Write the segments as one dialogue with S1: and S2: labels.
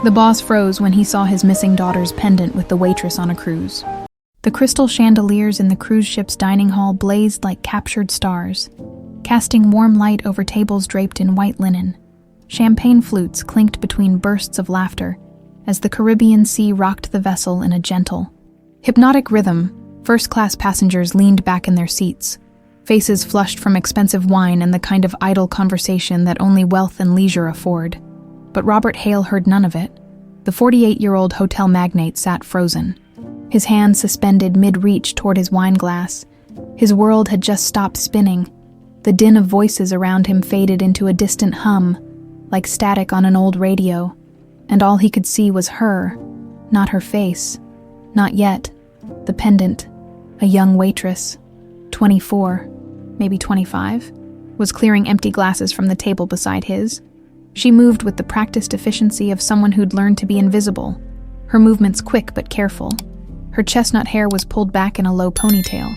S1: The boss froze when he saw his missing daughter's pendant with the waitress on a cruise. The crystal chandeliers in the cruise ship's dining hall blazed like captured stars, casting warm light over tables draped in white linen. Champagne flutes clinked between bursts of laughter as the Caribbean Sea rocked the vessel in a gentle, hypnotic rhythm. First-class passengers leaned back in their seats, faces flushed from expensive wine and the kind of idle conversation that only wealth and leisure afford. But Robert Hale heard none of it. The 48-year-old hotel magnate sat frozen, his hand suspended mid-reach toward his wine glass. His world had just stopped spinning. The din of voices around him faded into a distant hum, like static on an old radio, and all he could see was her, not her face. Not yet. The pendant, a young waitress, 24, maybe 25, was clearing empty glasses from the table beside his. She moved with the practiced efficiency of someone who'd learned to be invisible, her movements quick but careful. Her chestnut hair was pulled back in a low ponytail,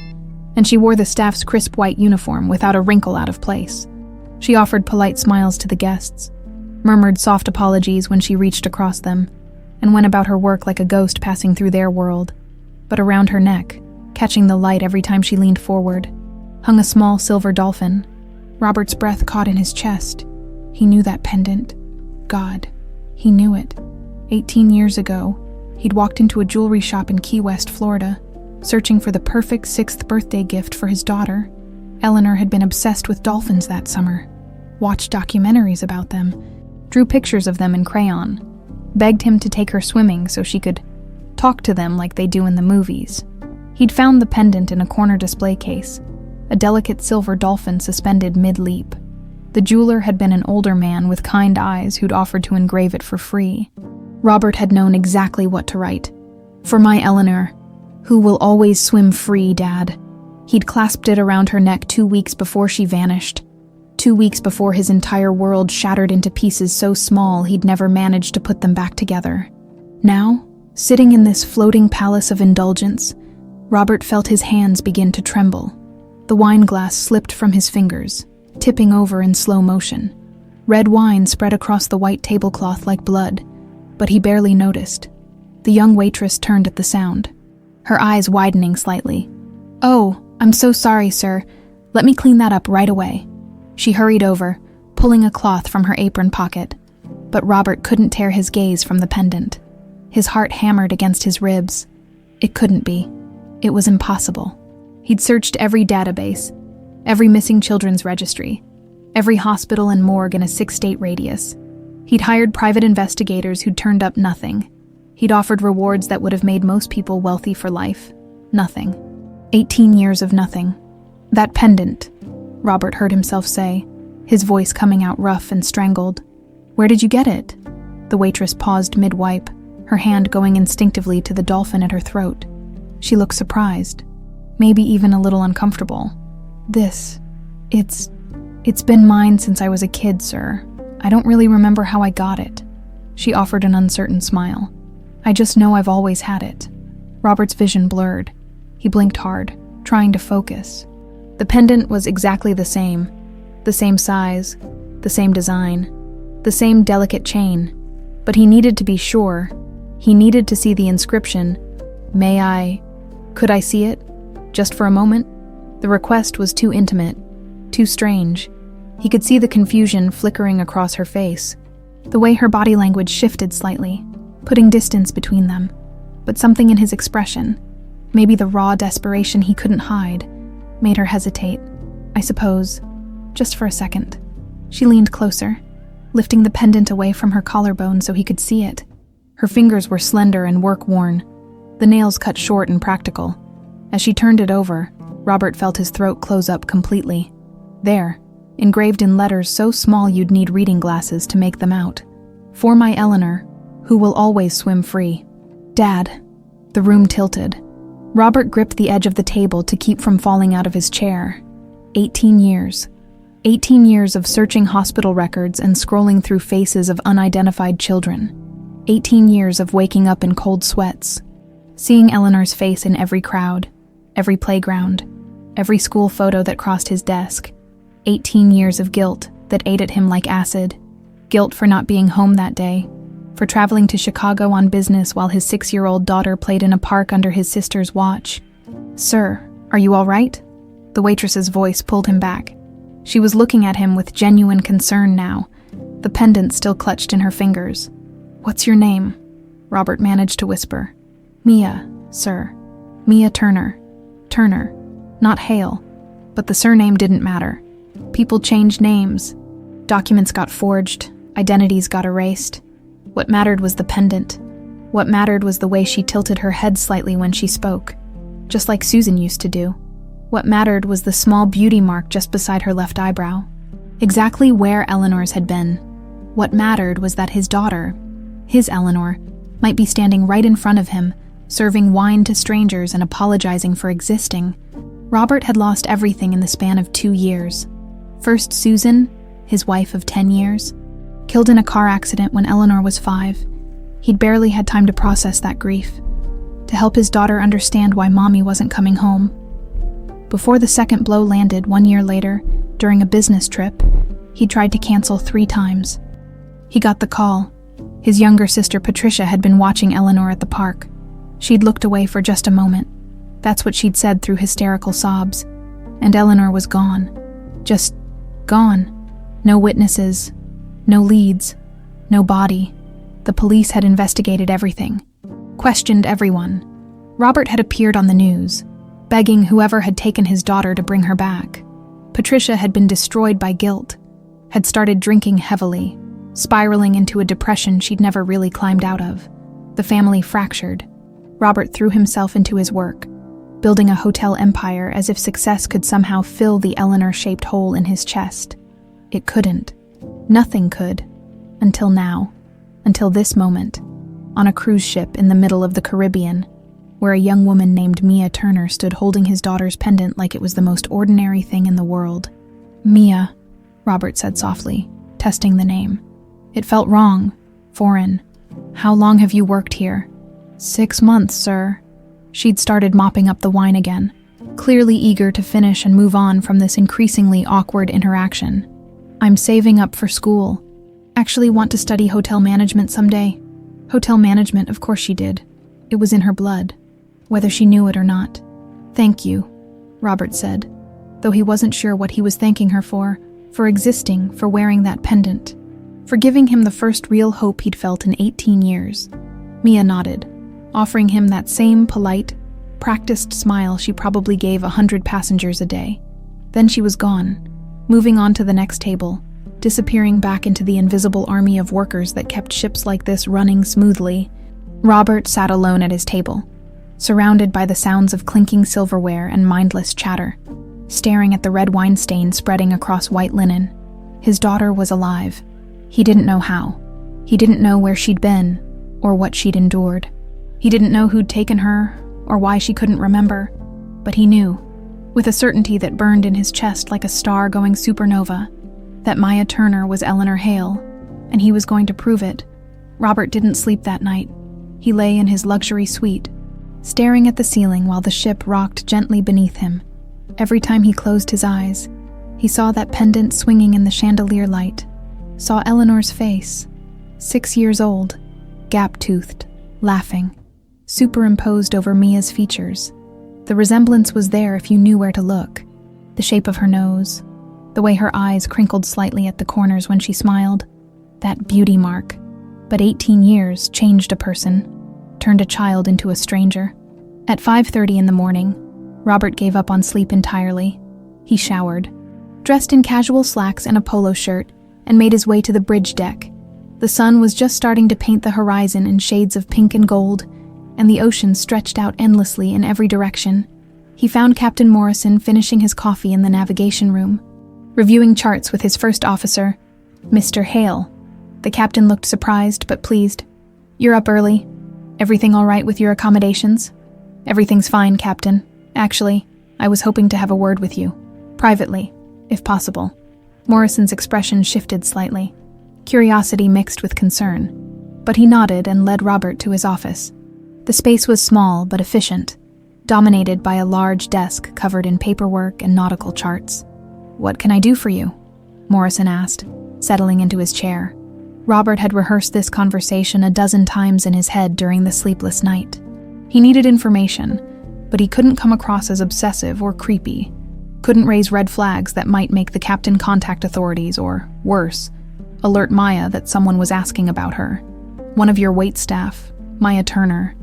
S1: and she wore the staff's crisp white uniform without a wrinkle out of place. She offered polite smiles to the guests, murmured soft apologies when she reached across them, and went about her work like a ghost passing through their world. But around her neck, catching the light every time she leaned forward, hung a small silver dolphin. Robert's breath caught in his chest. He knew that pendant. God, he knew it. 18 years ago, he'd walked into a jewelry shop in Key West, Florida, searching for the perfect 6th birthday gift for his daughter. Eleanor had been obsessed with dolphins that summer, watched documentaries about them, drew pictures of them in crayon, begged him to take her swimming so she could talk to them like they do in the movies. He'd found the pendant in a corner display case, a delicate silver dolphin suspended mid-leap. The jeweler had been an older man with kind eyes who'd offered to engrave it for free. Robert had known exactly what to write. "For my Eleanor, who will always swim free, Dad." He'd clasped it around her neck 2 weeks before she vanished. 2 weeks before his entire world shattered into pieces so small he'd never managed to put them back together. Now, sitting in this floating palace of indulgence, Robert felt his hands begin to tremble. The wine glass slipped from his fingers, tipping over in slow motion. Red wine spread across the white tablecloth like blood, but he barely noticed. The young waitress turned at the sound, her eyes widening slightly. "Oh, I'm so sorry, sir. Let me clean that up right away." She hurried over, pulling a cloth from her apron pocket. But Robert couldn't tear his gaze from the pendant. His heart hammered against his ribs. It couldn't be. It was impossible. He'd searched every database, every missing children's registry, every hospital and morgue in a 6-state radius. He'd hired private investigators who'd turned up nothing. He'd offered rewards that would have made most people wealthy for life. Nothing. 18 years of nothing. "That pendant," Robert heard himself say, his voice coming out rough and strangled. "Where did you get it?" The waitress paused mid-wipe, her hand going instinctively to the dolphin at her throat. She looked surprised, maybe even a little uncomfortable. It's been mine since I was a kid, sir. I don't really remember how I got it." She offered an uncertain smile. "I just know I've always had it." Robert's vision blurred. He blinked hard, trying to focus. The pendant was exactly the same size, the same design, the same delicate chain, but he needed to be sure. He needed to see the inscription, Could I see it? Just for a moment? The request was too intimate, too strange. He could see the confusion flickering across her face, the way her body language shifted slightly, putting distance between them. But something in his expression, maybe the raw desperation he couldn't hide, made her hesitate. "I suppose, just for a second." She leaned closer, lifting the pendant away from her collarbone so he could see it. Her fingers were slender and work-worn, the nails cut short and practical. As she turned it over, Robert felt his throat close up completely. There, engraved in letters so small you'd need reading glasses to make them out. "For my Eleanor, who will always swim free." "Dad." The room tilted. Robert gripped the edge of the table to keep from falling out of his chair. 18 years. 18 years of searching hospital records and scrolling through faces of unidentified children. 18 years of waking up in cold sweats, seeing Eleanor's face in every crowd, every playground, every school photo that crossed his desk. 18 years of guilt that ate at him like acid. Guilt for not being home that day, for traveling to Chicago on business while his 6-year-old daughter played in a park under his sister's watch. "Sir, are you all right?" The waitress's voice pulled him back. She was looking at him with genuine concern now, the pendant still clutched in her fingers. "What's your name?" Robert managed to whisper. "Mia, sir. Mia Turner. Turner, not Hale." But the surname didn't matter. People changed names. Documents got forged. Identities got erased. What mattered was the pendant. What mattered was the way she tilted her head slightly when she spoke, just like Susan used to do. What mattered was the small beauty mark just beside her left eyebrow, exactly where Eleanor's had been. What mattered was that his daughter, his Eleanor, might be standing right in front of him, serving wine to strangers and apologizing for existing. Robert had lost everything in the span of 2 years. First Susan, his wife of 10 years, killed in a car accident when Eleanor was 5. He'd barely had time to process that grief, to help his daughter understand why Mommy wasn't coming home. Before the second blow landed 1 year later, during a business trip, he tried to cancel 3 times. He got the call. His younger sister Patricia had been watching Eleanor at the park. She'd looked away for just a moment. That's what she'd said through hysterical sobs. And Eleanor was gone. Just gone. No witnesses, no leads, no body. The police had investigated everything, questioned everyone. Robert had appeared on the news, begging whoever had taken his daughter to bring her back. Patricia had been destroyed by guilt, had started drinking heavily, spiraling into a depression she'd never really climbed out of. The family fractured. Robert threw himself into his work, building a hotel empire as if success could somehow fill the Eleanor-shaped hole in his chest. It couldn't. Nothing could. Until now. Until this moment. On a cruise ship in the middle of the Caribbean, where a young woman named Mia Turner stood holding his daughter's pendant like it was the most ordinary thing in the world. "Mia," Robert said softly, testing the name. It felt wrong, foreign. "How long have you worked here?" 6 months, sir." She'd started mopping up the wine again, clearly eager to finish and move on from this increasingly awkward interaction. "I'm saving up for school. Actually want to study hotel management someday." Hotel management, of course she did. It was in her blood, whether she knew it or not. "Thank you," Robert said, though he wasn't sure what he was thanking her for existing, for wearing that pendant, for giving him the first real hope he'd felt in 18 years. Mia nodded, offering him that same polite, practiced smile she probably gave 100 passengers a day. Then she was gone, moving on to the next table, disappearing back into the invisible army of workers that kept ships like this running smoothly. Robert sat alone at his table, surrounded by the sounds of clinking silverware and mindless chatter, staring at the red wine stain spreading across white linen. His daughter was alive. He didn't know how. He didn't know where she'd been, or what she'd endured. He didn't know who'd taken her, or why she couldn't remember. But he knew, with a certainty that burned in his chest like a star going supernova, that Mia Turner was Eleanor Hale, and he was going to prove it. Robert didn't sleep that night. He lay in his luxury suite, staring at the ceiling while the ship rocked gently beneath him. Every time he closed his eyes, he saw that pendant swinging in the chandelier light, saw Eleanor's face, 6 years old, gap-toothed, laughing, superimposed over Mia's features. The resemblance was there if you knew where to look. The shape of her nose, the way her eyes crinkled slightly at the corners when she smiled, that beauty mark. But 18 years changed a person, turned a child into a stranger. At 5:30 in the morning, Robert gave up on sleep entirely. He showered, dressed in casual slacks and a polo shirt, and made his way to the bridge deck. The sun was just starting to paint the horizon in shades of pink and gold, and the ocean stretched out endlessly in every direction. He found Captain Morrison finishing his coffee in the navigation room, reviewing charts with his first officer, Mr. Hale. The captain looked surprised but pleased. "You're up early. Everything all right with your accommodations?" "Everything's fine, Captain. Actually, I was hoping to have a word with you. Privately, if possible." Morrison's expression shifted slightly, curiosity mixed with concern, but he nodded and led Robert to his office. The space was small but efficient, dominated by a large desk covered in paperwork and nautical charts. "What can I do for you?" Morrison asked, settling into his chair. Robert had rehearsed this conversation a dozen times in his head during the sleepless night. He needed information, but he couldn't come across as obsessive or creepy. Couldn't raise red flags that might make the captain contact authorities or, worse, alert Maya that someone was asking about her. One of your wait staff, Maya Turner.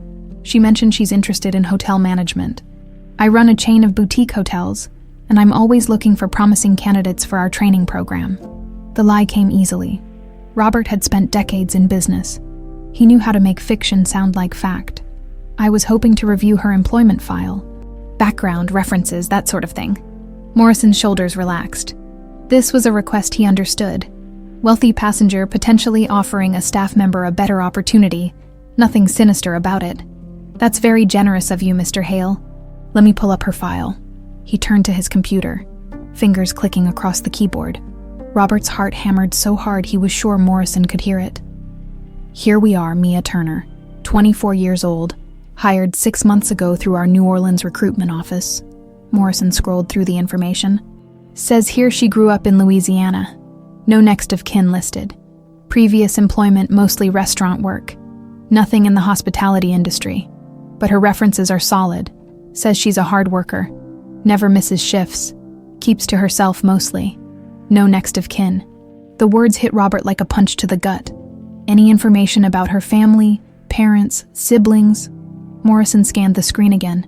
S1: She mentioned she's interested in hotel management. I run a chain of boutique hotels, and I'm always looking for promising candidates for our training program. The lie came easily. Robert had spent decades in business. He knew how to make fiction sound like fact. I was hoping to review her employment file. Background, references, that sort of thing. Morrison's shoulders relaxed. This was a request he understood. Wealthy passenger potentially offering a staff member a better opportunity. Nothing sinister about it. That's very generous of you, Mr. Hale. Let me pull up her file. He turned to his computer, fingers clicking across the keyboard. Robert's heart hammered so hard he was sure Morrison could hear it. Here we are, Mia Turner, 24 years old, hired 6 months ago through our New Orleans recruitment office. Morrison scrolled through the information. Says here she grew up in Louisiana. No next of kin listed. Previous employment mostly restaurant work. Nothing in the hospitality industry. But her references are solid. Says she's a hard worker. Never misses shifts. Keeps to herself mostly. No next of kin. The words hit Robert like a punch to the gut. Any information about her family, parents, siblings? Morrison scanned the screen again.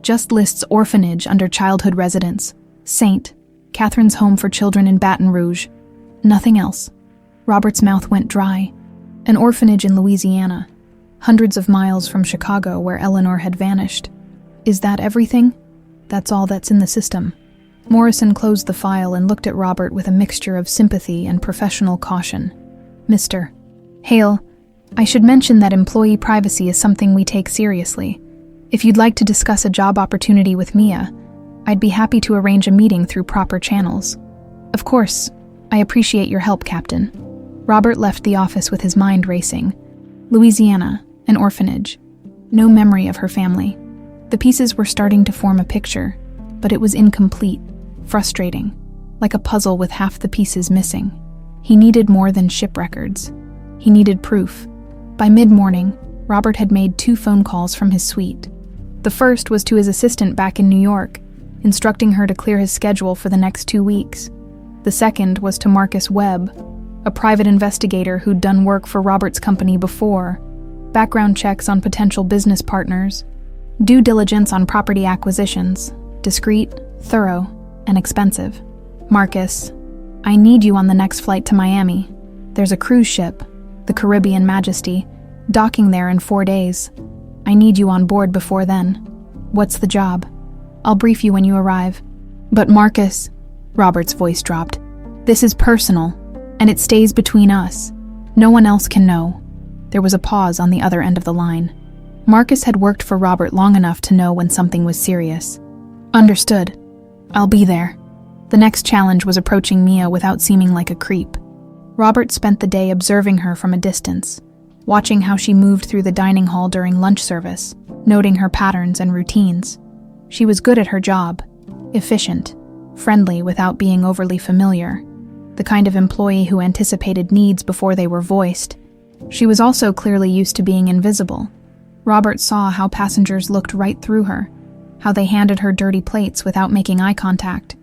S1: Just lists orphanage under childhood residence. Saint. Catherine's home for children in Baton Rouge. Nothing else. Robert's mouth went dry. An orphanage in Louisiana. Hundreds of miles from Chicago where Eleanor had vanished. Is that everything? That's all that's in the system. Morrison closed the file and looked at Robert with a mixture of sympathy and professional caution. Mr. Hale, I should mention that employee privacy is something we take seriously. If you'd like to discuss a job opportunity with Mia, I'd be happy to arrange a meeting through proper channels. Of course, I appreciate your help, Captain. Robert left the office with his mind racing. Louisiana, an orphanage. No memory of her family. The pieces were starting to form a picture, but it was incomplete, frustrating, like a puzzle with half the pieces missing. He needed more than ship records. He needed proof. By mid-morning, Robert had made 2 phone calls from his suite. The first was to his assistant back in New York, instructing her to clear his schedule for the next 2 weeks. The second was to Marcus Webb, a private investigator who'd done work for Robert's company before, background checks on potential business partners, due diligence on property acquisitions, discreet, thorough, and expensive. Marcus, I need you on the next flight to Miami. There's a cruise ship, the Caribbean Majesty, docking there in 4 days. I need you on board before then. What's the job? I'll brief you when you arrive. But Marcus, Robert's voice dropped, this is personal, and it stays between us. No one else can know. There was a pause on the other end of the line. Marcus had worked for Robert long enough to know when something was serious. Understood. I'll be there. The next challenge was approaching Mia without seeming like a creep. Robert spent the day observing her from a distance, watching how she moved through the dining hall during lunch service, noting her patterns and routines. She was good at her job, efficient, friendly without being overly familiar, the kind of employee who anticipated needs before they were voiced. She was also clearly used to being invisible. Robert saw how passengers looked right through her, how they handed her dirty plates without making eye contact,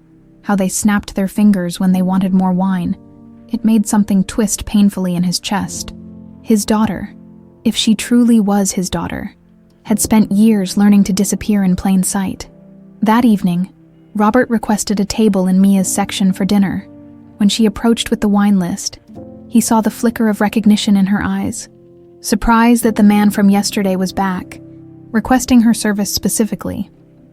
S1: how they snapped their fingers when they wanted more wine. It made something twist painfully in his chest. His daughter, if she truly was his daughter, had spent years learning to disappear in plain sight. That evening, Robert requested a table in Mia's section for dinner. When she approached with the wine list, he saw the flicker of recognition in her eyes. Surprised that the man from yesterday was back, requesting her service specifically.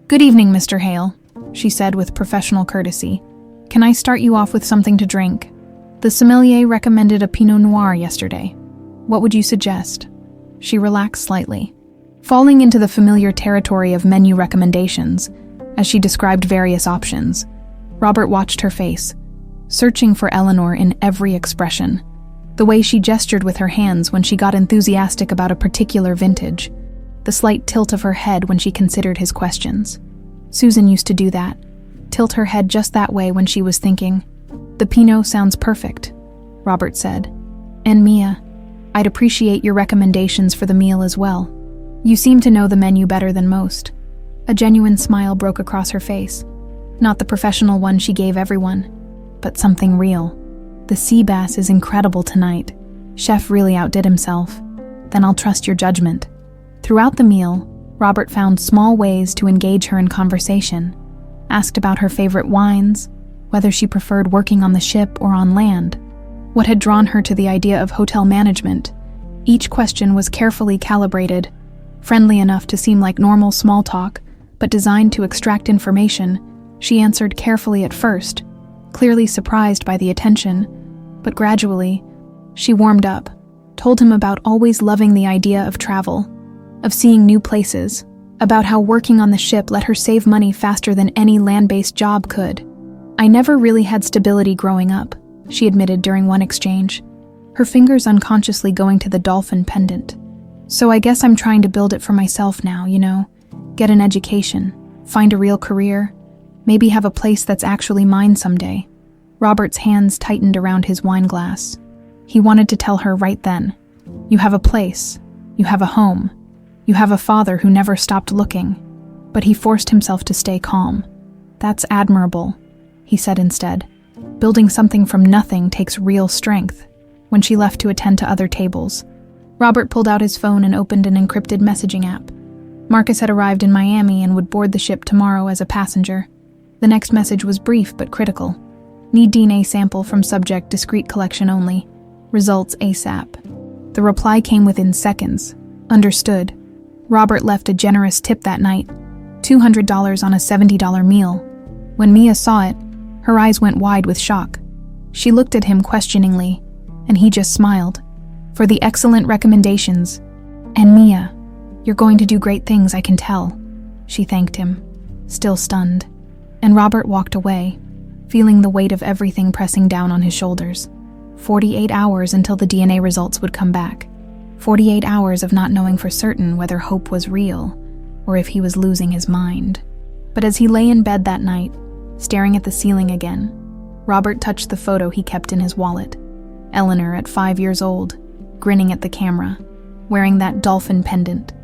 S1: "Good evening, Mr. Hale," she said with professional courtesy. "Can I start you off with something to drink? The sommelier recommended a Pinot Noir yesterday. What would you suggest?" She relaxed slightly, falling into the familiar territory of menu recommendations as she described various options. Robert watched her face, searching for Eleanor in every expression. The way she gestured with her hands when she got enthusiastic about a particular vintage, the slight tilt of her head when she considered his questions. Susan used to do that, tilt her head just that way when she was thinking. "The Pinot sounds perfect," Robert said. And Mia, I'd appreciate your recommendations for the meal as well. You seem to know the menu better than most." A genuine smile broke across her face. Not the professional one she gave everyone, but something real. "The sea bass is incredible tonight. Chef really outdid himself. Then I'll trust your judgment." Throughout the meal, Robert found small ways to engage her in conversation. Asked about her favorite wines, whether she preferred working on the ship or on land, what had drawn her to the idea of hotel management. Each question was carefully calibrated, friendly enough to seem like normal small talk, but designed to extract information. She answered carefully at first, clearly surprised by the attention, but gradually, she warmed up, told him about always loving the idea of travel, of seeing new places, about how working on the ship let her save money faster than any land-based job could. "I never really had stability growing up," she admitted during one exchange, her fingers unconsciously going to the dolphin pendant. "So I guess I'm trying to build it for myself now, get an education, find a real career, maybe have a place that's actually mine someday." Robert's hands tightened around his wine glass. He wanted to tell her right then, "You have a place, you have a home, you have a father who never stopped looking." But he forced himself to stay calm. "That's admirable," he said instead. "Building something from nothing takes real strength." When she left to attend to other tables, Robert pulled out his phone and opened an encrypted messaging app. Marcus had arrived in Miami and would board the ship tomorrow as a passenger. The next message was brief but critical. "Need DNA sample from subject discrete collection only. Results ASAP." The reply came within seconds. "Understood." Robert left a generous tip that night, $200 on a $70 meal. When Mia saw it, her eyes went wide with shock. She looked at him questioningly, and he just smiled. "For the excellent recommendations. And Mia, you're going to do great things, I can tell." She thanked him, still stunned. And Robert walked away, feeling the weight of everything pressing down on his shoulders. 48 hours until the DNA results would come back. 48 hours of not knowing for certain whether hope was real, or if he was losing his mind. But as he lay in bed that night, staring at the ceiling again, Robert touched the photo he kept in his wallet. Eleanor at 5 years old, grinning at the camera, wearing that dolphin pendant.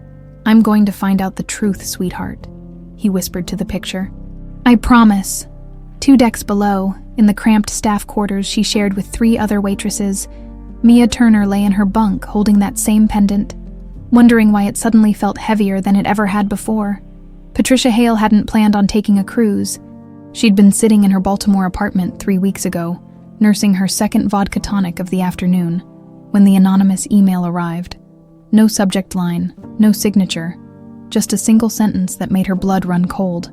S1: "I'm going to find out the truth, sweetheart," he whispered to the picture. "I promise." 2 decks below, in the cramped staff quarters she shared with 3 other waitresses, Mia Turner lay in her bunk holding that same pendant, wondering why it suddenly felt heavier than it ever had before. Patricia Hale hadn't planned on taking a cruise. She'd been sitting in her Baltimore apartment 3 weeks ago, nursing her second vodka tonic of the afternoon, when the anonymous email arrived. No subject line, no signature, just a single sentence that made her blood run cold.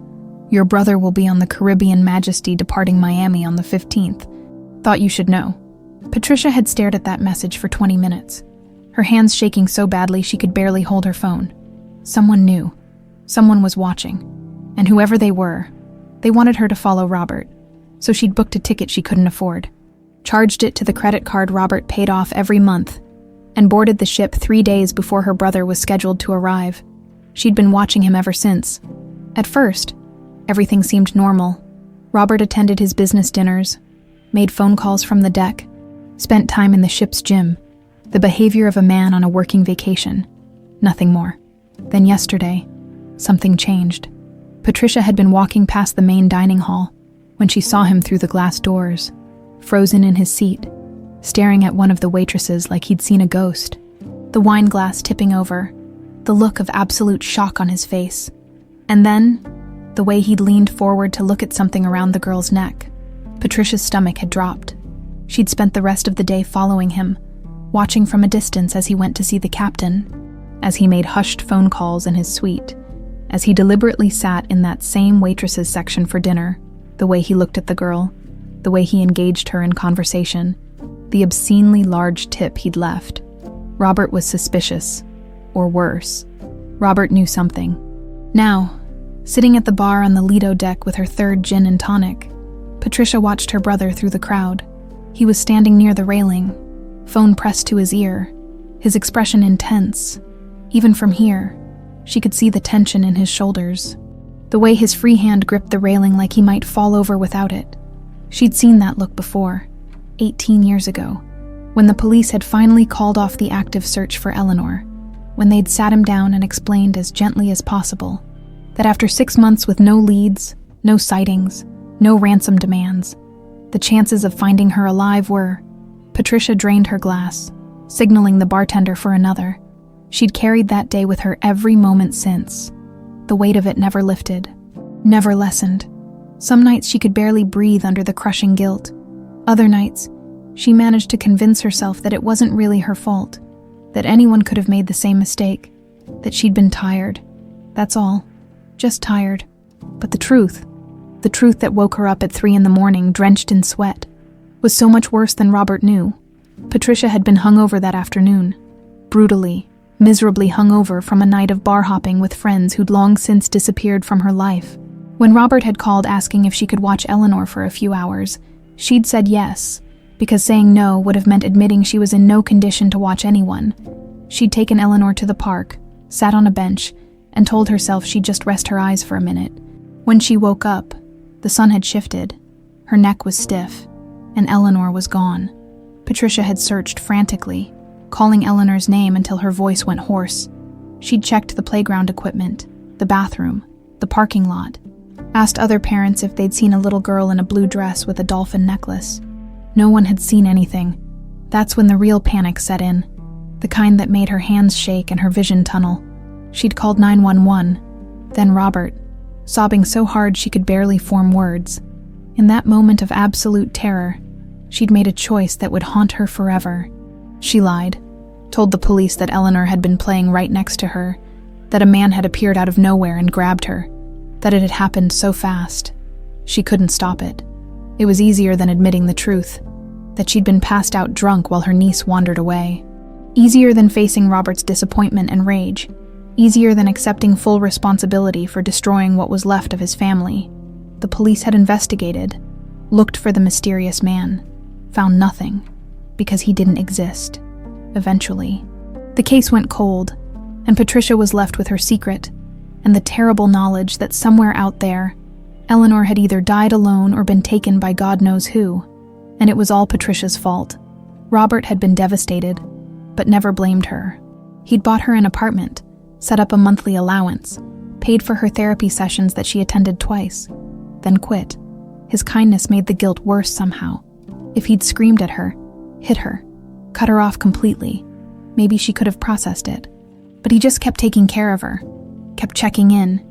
S1: "Your brother will be on the Caribbean Majesty departing Miami on the 15th. Thought you should know." Patricia had stared at that message for 20 minutes, her hands shaking so badly she could barely hold her phone. Someone knew. Someone was watching. And whoever they were, they wanted her to follow Robert, so she'd booked a ticket she couldn't afford, charged it to the credit card Robert paid off every month, and boarded the ship 3 days before her brother was scheduled to arrive. She'd been watching him ever since. At first, everything seemed normal. Robert attended his business dinners, made phone calls from the deck, spent time in the ship's gym, the behavior of a man on a working vacation. Nothing more. Then yesterday, something changed. Patricia had been walking past the main dining hall when she saw him through the glass doors, frozen in his seat, staring at one of the waitresses like he'd seen a ghost. The wine glass tipping over, the look of absolute shock on his face, and then the way he'd leaned forward to look at something around the girl's neck. Patricia's stomach had dropped. She'd spent the rest of the day following him, watching from a distance as he went to see the captain, as he made hushed phone calls in his suite, as he deliberately sat in that same waitresses section for dinner, the way he looked at the girl, the way he engaged her in conversation, the obscenely large tip he'd left. Robert was suspicious, or worse. Robert knew something. Now, sitting at the bar on the Lido deck with her 3rd gin and tonic, Patricia watched her brother through the crowd. He was standing near the railing, phone pressed to his ear, his expression intense. Even from here, she could see the tension in his shoulders, the way his free hand gripped the railing like he might fall over without it. She'd seen that look before, 18 years ago, When the police had finally called off the active search for Eleanor, when they'd sat him down and explained as gently as possible that after 6 months with no leads, no sightings, no ransom demands, the chances of finding her alive were, Patricia drained her glass, signaling the bartender for another. She'd carried that day with her every moment since. The weight of it never lifted, never lessened. Some nights she could barely breathe under the crushing guilt. Other nights, she managed to convince herself that it wasn't really her fault, that anyone could have made the same mistake, that she'd been tired. That's all. Just tired. But the truth that woke her up at 3 a.m, drenched in sweat, was so much worse than Robert knew. Patricia had been hungover that afternoon, brutally, miserably hungover from a night of bar hopping with friends who'd long since disappeared from her life. When Robert had called asking if she could watch Eleanor for a few hours, she'd said yes, because saying no would have meant admitting she was in no condition to watch anyone. She'd taken Eleanor to the park, sat on a bench, and told herself she'd just rest her eyes for a minute. When she woke up, the sun had shifted, her neck was stiff, and Eleanor was gone. Patricia had searched frantically, calling Eleanor's name until her voice went hoarse. She'd checked the playground equipment, the bathroom, the parking lot, asked other parents if they'd seen a little girl in a blue dress with a dolphin necklace. No one had seen anything. That's when the real panic set in, the kind that made her hands shake and her vision tunnel. She'd called 911, then Robert, sobbing so hard she could barely form words. In that moment of absolute terror, she'd made a choice that would haunt her forever. She lied, told the police that Eleanor had been playing right next to her, that a man had appeared out of nowhere and grabbed her, that it had happened so fast. She couldn't stop it. It was easier than admitting the truth, that she'd been passed out drunk while her niece wandered away. Easier than facing Robert's disappointment and rage. Easier than accepting full responsibility for destroying what was left of his family. The police had investigated, looked for the mysterious man, found nothing, because he didn't exist. Eventually, the case went cold, and Patricia was left with her secret, and the terrible knowledge that somewhere out there, Eleanor had either died alone or been taken by God knows who, and it was all Patricia's fault. Robert had been devastated, but never blamed her. He'd bought her an apartment, set up a monthly allowance, paid for her therapy sessions that she attended twice, then quit. His kindness made the guilt worse somehow. If he'd screamed at her, hit her, cut her off completely, maybe she could have processed it. But he just kept taking care of her, kept checking in,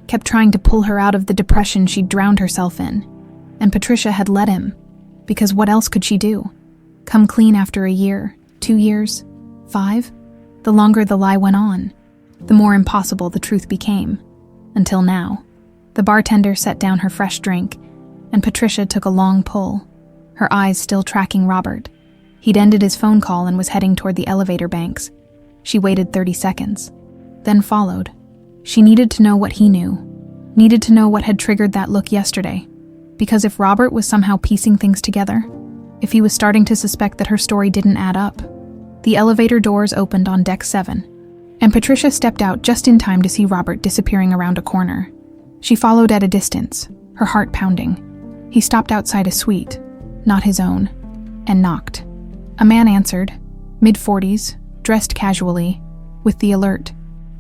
S1: kept trying to pull her out of the depression she'd drowned herself in. And Patricia had let him, because what else could she do? Come clean after a year, 2 years, 5? The longer the lie went on, the more impossible the truth became. Until now. The bartender set down her fresh drink, and Patricia took a long pull, her eyes still tracking Robert. He'd ended his phone call and was heading toward the elevator banks. She waited 30 seconds, then followed. She needed to know what he knew, needed to know what had triggered that look yesterday. Because if Robert was somehow piecing things together, if he was starting to suspect that her story didn't add up, the elevator doors opened on deck 7, and Patricia stepped out just in time to see Robert disappearing around a corner. She followed at a distance, her heart pounding. He stopped outside a suite, not his own, and knocked. A man answered, mid-40s, dressed casually, with the alert,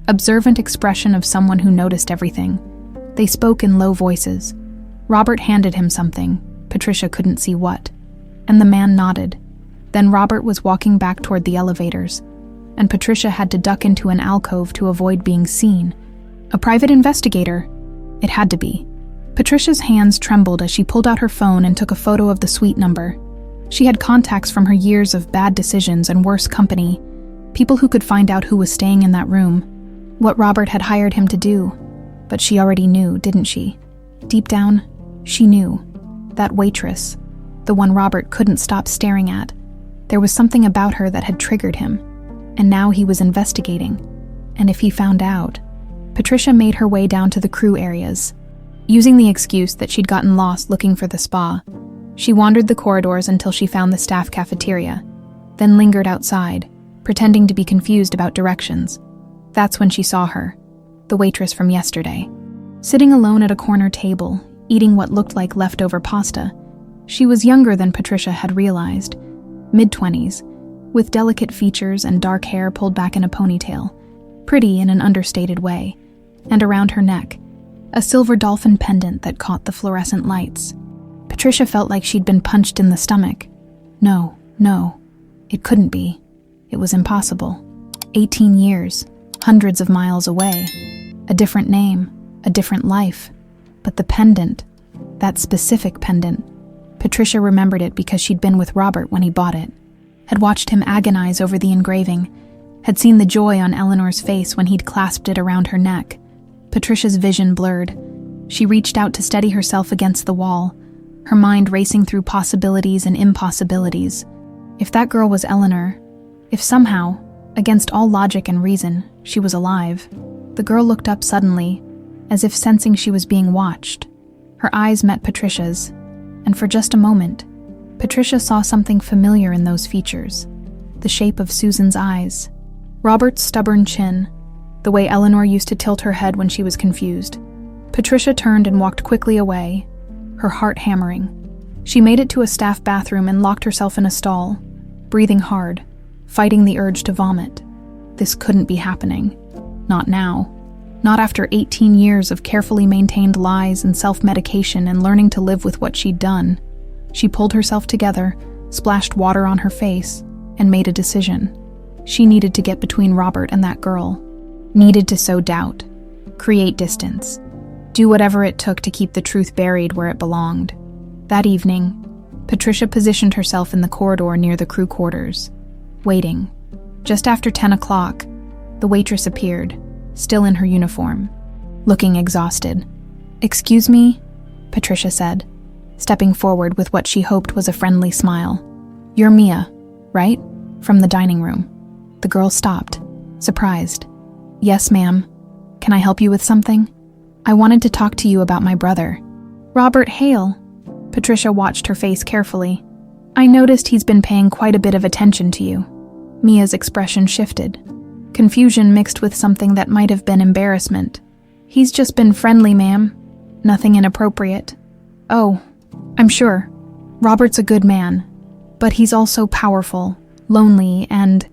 S1: observant expression of someone who noticed everything. They spoke in low voices. Robert handed him something, Patricia couldn't see what, and the man nodded. Then Robert was walking back toward the elevators, and Patricia had to duck into an alcove to avoid being seen. A private investigator? It had to be. Patricia's hands trembled as she pulled out her phone and took a photo of the suite number. She had contacts from her years of bad decisions and worse company, people who could find out who was staying in that room, what Robert had hired him to do. But she already knew, didn't she? Deep down, she knew. That waitress, the one Robert couldn't stop staring at, there was something about her that had triggered him, and now he was investigating. And if he found out... Patricia made her way down to the crew areas. Using the excuse that she'd gotten lost looking for the spa, she wandered the corridors until she found the staff cafeteria, then lingered outside, pretending to be confused about directions. That's when she saw her, the waitress from yesterday. Sitting alone at a corner table, eating what looked like leftover pasta. She was younger than Patricia had realized, mid-20s, with delicate features and dark hair pulled back in a ponytail, pretty in an understated way, and around her neck, a silver dolphin pendant that caught the fluorescent lights. Patricia felt like she'd been punched in the stomach. No, it couldn't be. It was impossible. 18 years, hundreds of miles away. A different name, a different life. But the pendant, that specific pendant, Patricia remembered it because she'd been with Robert when he bought it, had watched him agonize over the engraving, had seen the joy on Eleanor's face when he'd clasped it around her neck. Patricia's vision blurred. She reached out to steady herself against the wall, her mind racing through possibilities and impossibilities. If that girl was Eleanor, if somehow, against all logic and reason, she was alive, the girl looked up suddenly, as if sensing she was being watched. Her eyes met Patricia's, and for just a moment, Patricia saw something familiar in those features, the shape of Susan's eyes, Robert's stubborn chin, the way Eleanor used to tilt her head when she was confused. Patricia turned and walked quickly away, her heart hammering. She made it to a staff bathroom and locked herself in a stall, breathing hard, fighting the urge to vomit. This couldn't be happening. Not now. Not after 18 years of carefully maintained lies and self-medication and learning to live with what she'd done. She pulled herself together, splashed water on her face, and made a decision. She needed to get between Robert and that girl. Needed to sow doubt, create distance, do whatever it took to keep the truth buried where it belonged. That evening, Patricia positioned herself in the corridor near the crew quarters, waiting. Just after 10 o'clock, the waitress appeared, still in her uniform, looking exhausted. "Excuse me," Patricia said, stepping forward with what she hoped was a friendly smile. "You're Mia, right? From the dining room." The girl stopped, surprised. "Yes, ma'am. Can I help you with something? I wanted to talk to you about my brother." "Robert Hale." Patricia watched her face carefully. "I noticed he's been paying quite a bit of attention to you." Mia's expression shifted, confusion mixed with something that might have been embarrassment. "He's just been friendly, ma'am. Nothing inappropriate." "Oh, I'm sure. Robert's a good man, but he's also powerful, lonely, and..."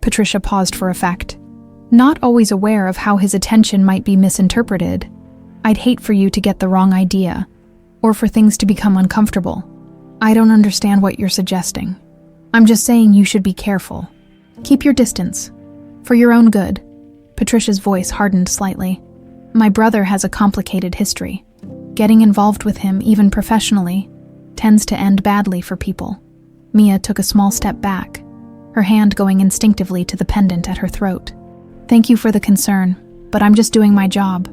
S1: Patricia paused for effect. "Not always aware of how his attention might be misinterpreted. I'd hate for you to get the wrong idea, or for things to become uncomfortable. I don't understand what you're suggesting. I'm just saying you should be careful. Keep your distance. For your own good." Patricia's voice hardened slightly. "My brother has a complicated history. Getting involved with him, even professionally, tends to end badly for people." Mia took a small step back, her hand going instinctively to the pendant at her throat. "Thank you for the concern, but I'm just doing my job."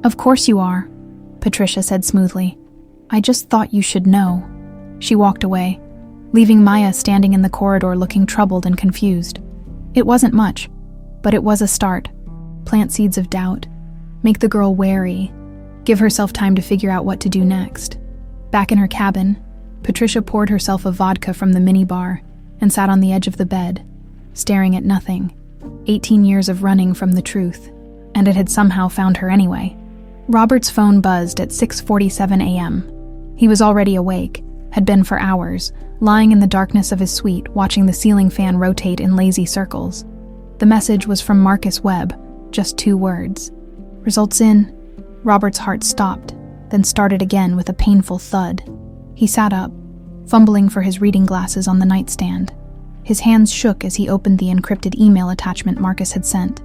S1: "Of course you are," Patricia said smoothly. "I just thought you should know." She walked away, leaving Maya standing in the corridor looking troubled and confused. It wasn't much, but it was a start. Plant seeds of doubt, make the girl wary, give herself time to figure out what to do next. Back in her cabin, Patricia poured herself a vodka from the minibar and sat on the edge of the bed, staring at nothing. 18 years of running from the truth, and it had somehow found her anyway. Robert's phone buzzed at 6:47 a.m. He was already awake, had been for hours, lying in the darkness of his suite watching the ceiling fan rotate in lazy circles. The message was from Marcus Webb, just 2 words. "Results in." Robert's heart stopped, then started again with a painful thud. He sat up, fumbling for his reading glasses on the nightstand. His hands shook as he opened the encrypted email attachment Marcus had sent.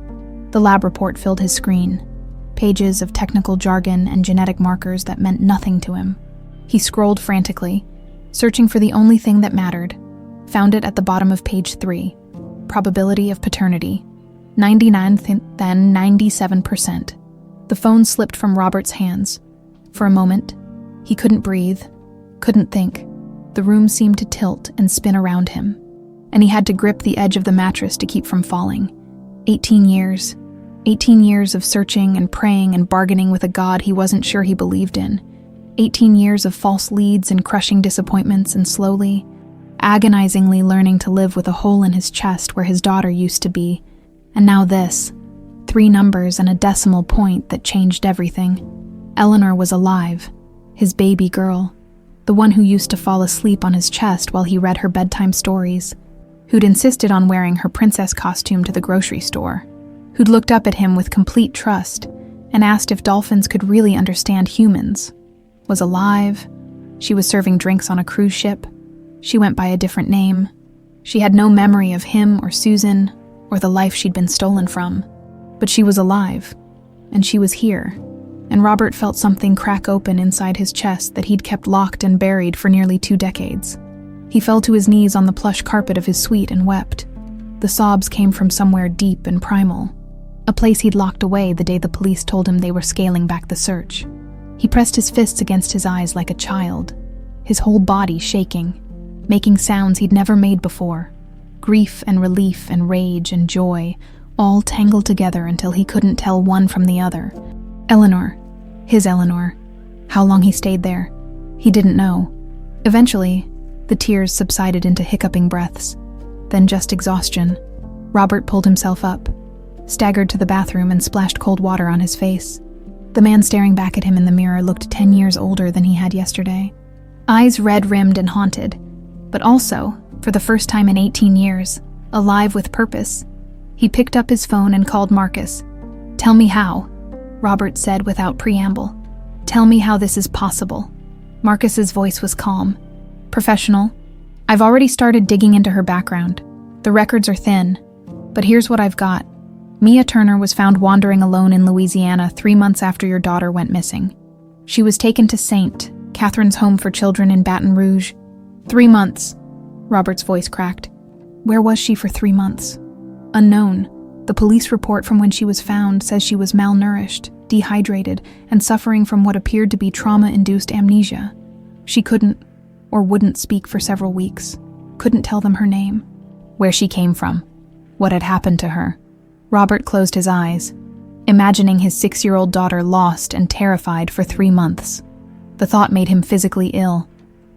S1: The lab report filled his screen, pages of technical jargon and genetic markers that meant nothing to him. He scrolled frantically, searching for the only thing that mattered. Found it at the bottom of page 3. Probability of paternity. 99, then 97%. The phone slipped from Robert's hands. For a moment, he couldn't breathe, couldn't think. The room seemed to tilt and spin around him, and he had to grip the edge of the mattress to keep from falling. 18 years. 18 years of searching and praying and bargaining with a God he wasn't sure he believed in. 18 years of false leads and crushing disappointments and slowly, agonizingly learning to live with a hole in his chest where his daughter used to be. And now this. 3 numbers and a decimal point that changed everything. Eleanor was alive. His baby girl. The one who used to fall asleep on his chest while he read her bedtime stories. who'd insisted on wearing her princess costume to the grocery store, who'd looked up at him with complete trust and asked if dolphins could really understand humans, was alive. She was serving drinks on a cruise ship. She went by a different name. She had no memory of him or Susan or the life she'd been stolen from. But she was alive, and she was here, and Robert felt something crack open inside his chest that he'd kept locked and buried for nearly 2 decades. He fell to his knees on the plush carpet of his suite and wept. The sobs came from somewhere deep and primal, a place he'd locked away the day the police told him they were scaling back the search. He pressed his fists against his eyes like a child, his whole body shaking, making sounds he'd never made before. Grief and relief and rage and joy all tangled together until he couldn't tell one from the other. Eleanor. His Eleanor. How long he stayed there, he didn't know. Eventually, the tears subsided into hiccuping breaths, then just exhaustion. Robert pulled himself up, staggered to the bathroom and splashed cold water on his face. The man staring back at him in the mirror looked 10 years older than he had yesterday. Eyes red-rimmed and haunted, but also, for the first time in 18 years, alive with purpose. He picked up his phone and called Marcus. "Tell me how," Robert said without preamble. "Tell me how this is possible." Marcus's voice was calm. "Professional. I've already started digging into her background. The records are thin, but here's what I've got. Mia Turner was found wandering alone in Louisiana 3 months after your daughter went missing. She was taken to St. Catherine's Home for Children in Baton Rouge. 3 months. Robert's voice cracked. Where was she for 3 months? Unknown. The police report from when she was found says she was malnourished, dehydrated, and suffering from what appeared to be trauma-induced amnesia. She couldn't, or wouldn't speak for several weeks. Couldn't tell them her name. Where she came from. What had happened to her. Robert closed his eyes, imagining his 6-year-old daughter lost and terrified for 3 months. The thought made him physically ill.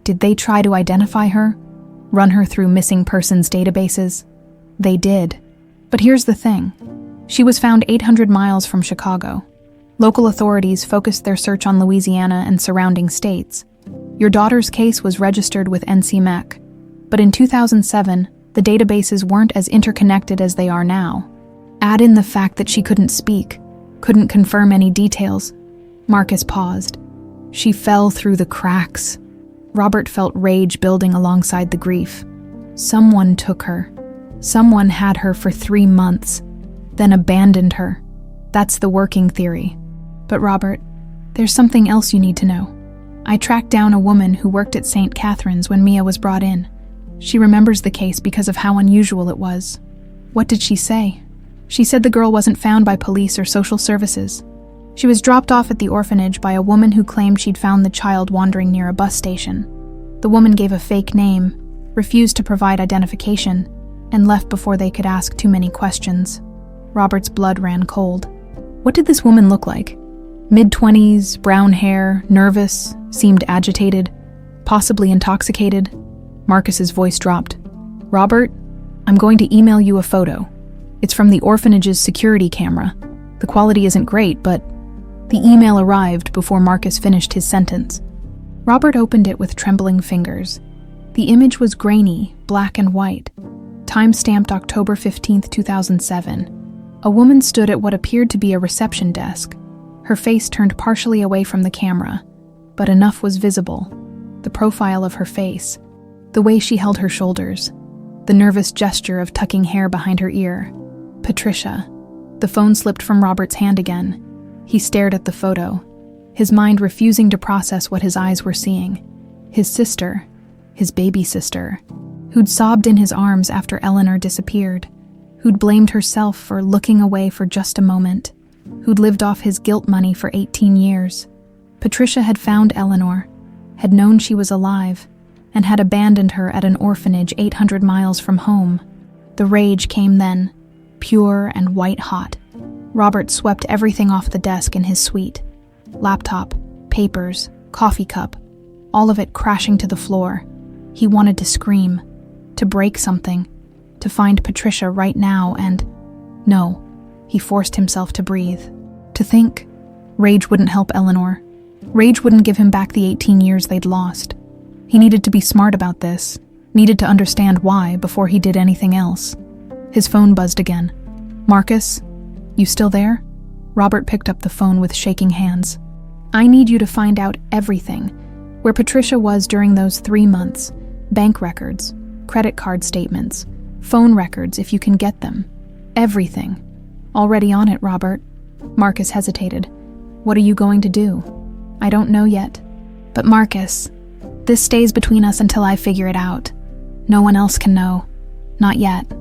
S1: Did they try to identify her? Run her through missing persons databases? They did. But here's the thing. She was found 800 miles from Chicago. Local authorities focused their search on Louisiana and surrounding states. Your daughter's case was registered with NCMEC, but in 2007, the databases weren't as interconnected as they are now. Add in the fact that she couldn't speak, couldn't confirm any details. Marcus paused. She fell through the cracks. Robert felt rage building alongside the grief. Someone took her. Someone had her for 3 months, then abandoned her. That's the working theory. But Robert, there's something else you need to know. I tracked down a woman who worked at St. Catherine's when Mia was brought in. She remembers the case because of how unusual it was. What did she say? She said the girl wasn't found by police or social services. She was dropped off at the orphanage by a woman who claimed she'd found the child wandering near a bus station. The woman gave a fake name, refused to provide identification, and left before they could ask too many questions. Robert's blood ran cold. What did this woman look like? Mid-20s, brown hair, nervous, seemed agitated, possibly intoxicated. Marcus's voice dropped. Robert, I'm going to email you a photo. It's from the orphanage's security camera. The quality isn't great, but the email arrived before Marcus finished his sentence. Robert opened it with trembling fingers. The image was grainy, black and white. Time-stamped October 15, 2007. A woman stood at what appeared to be a reception desk. Her face turned partially away from the camera, but enough was visible. The profile of her face, the way she held her shoulders, the nervous gesture of tucking hair behind her ear. Patricia. The phone slipped from Robert's hand again. He stared at the photo, his mind refusing to process what his eyes were seeing. His sister, his baby sister, who'd sobbed in his arms after Eleanor disappeared, who'd blamed herself for looking away for just a moment, who'd lived off his guilt money for 18 years. Patricia had found Eleanor, had known she was alive, and had abandoned her at an orphanage 800 miles from home. The rage came then, pure and white-hot. Robert swept everything off the desk in his suite. Laptop, papers, coffee cup, all of it crashing to the floor. He wanted to scream, to break something, to find Patricia right now and... No, he forced himself to breathe. To think. Rage wouldn't help Eleanor. Rage wouldn't give him back the 18 years they'd lost. He needed to be smart about this, Needed to understand why before he did anything else. His phone buzzed again. "Marcus? You still there?" Robert picked up the phone with shaking hands. "I need you to find out everything. Where Patricia was during those 3 months. Bank records, credit card statements, phone records if you can get them. Everything." "Already on it, Robert." Marcus hesitated. "What are you going to do?" "I don't know yet. But Marcus, this stays between us until I figure it out. No one else can know. Not yet."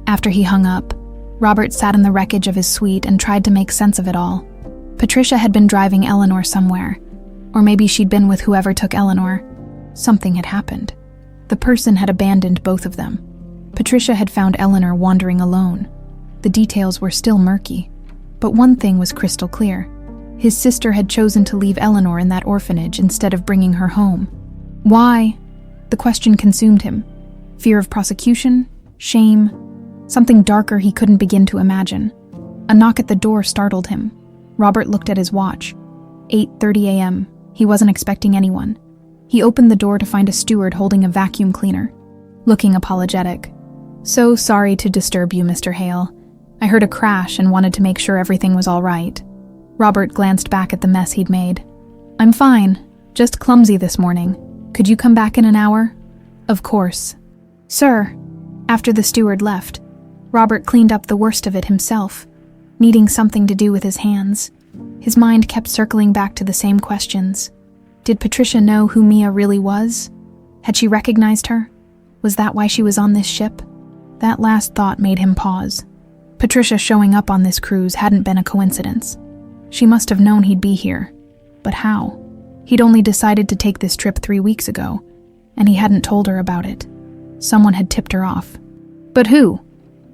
S1: After he hung up, Robert sat in the wreckage of his suite and tried to make sense of it all. Patricia had been driving Eleanor somewhere. Or maybe she'd been with whoever took Eleanor. Something had happened. The person had abandoned both of them. Patricia had found Eleanor wandering alone. The details were still murky. But one thing was crystal clear. His sister had chosen to leave Eleanor in that orphanage instead of bringing her home. Why? The question consumed him. Fear of prosecution? Shame? Something darker he couldn't begin to imagine. A knock at the door startled him. Robert looked at his watch. 8:30 a.m. He wasn't expecting anyone. He opened the door to find a steward holding a vacuum cleaner, looking apologetic. "So sorry to disturb you, Mr. Hale. I heard a crash and wanted to make sure everything was all right." Robert glanced back at the mess he'd made. "I'm fine, just clumsy this morning. Could you come back in an hour?" "Of course." "Sir." After the steward left, Robert cleaned up the worst of it himself, needing something to do with his hands. His mind kept circling back to the same questions. Did Patricia know who Mia really was? Had she recognized her? Was that why she was on this ship? That last thought made him pause. Patricia showing up on this cruise hadn't been a coincidence. She must have known he'd be here. But how? He'd only decided to take this trip 3 weeks ago, and he hadn't told her about it. Someone had tipped her off. But who?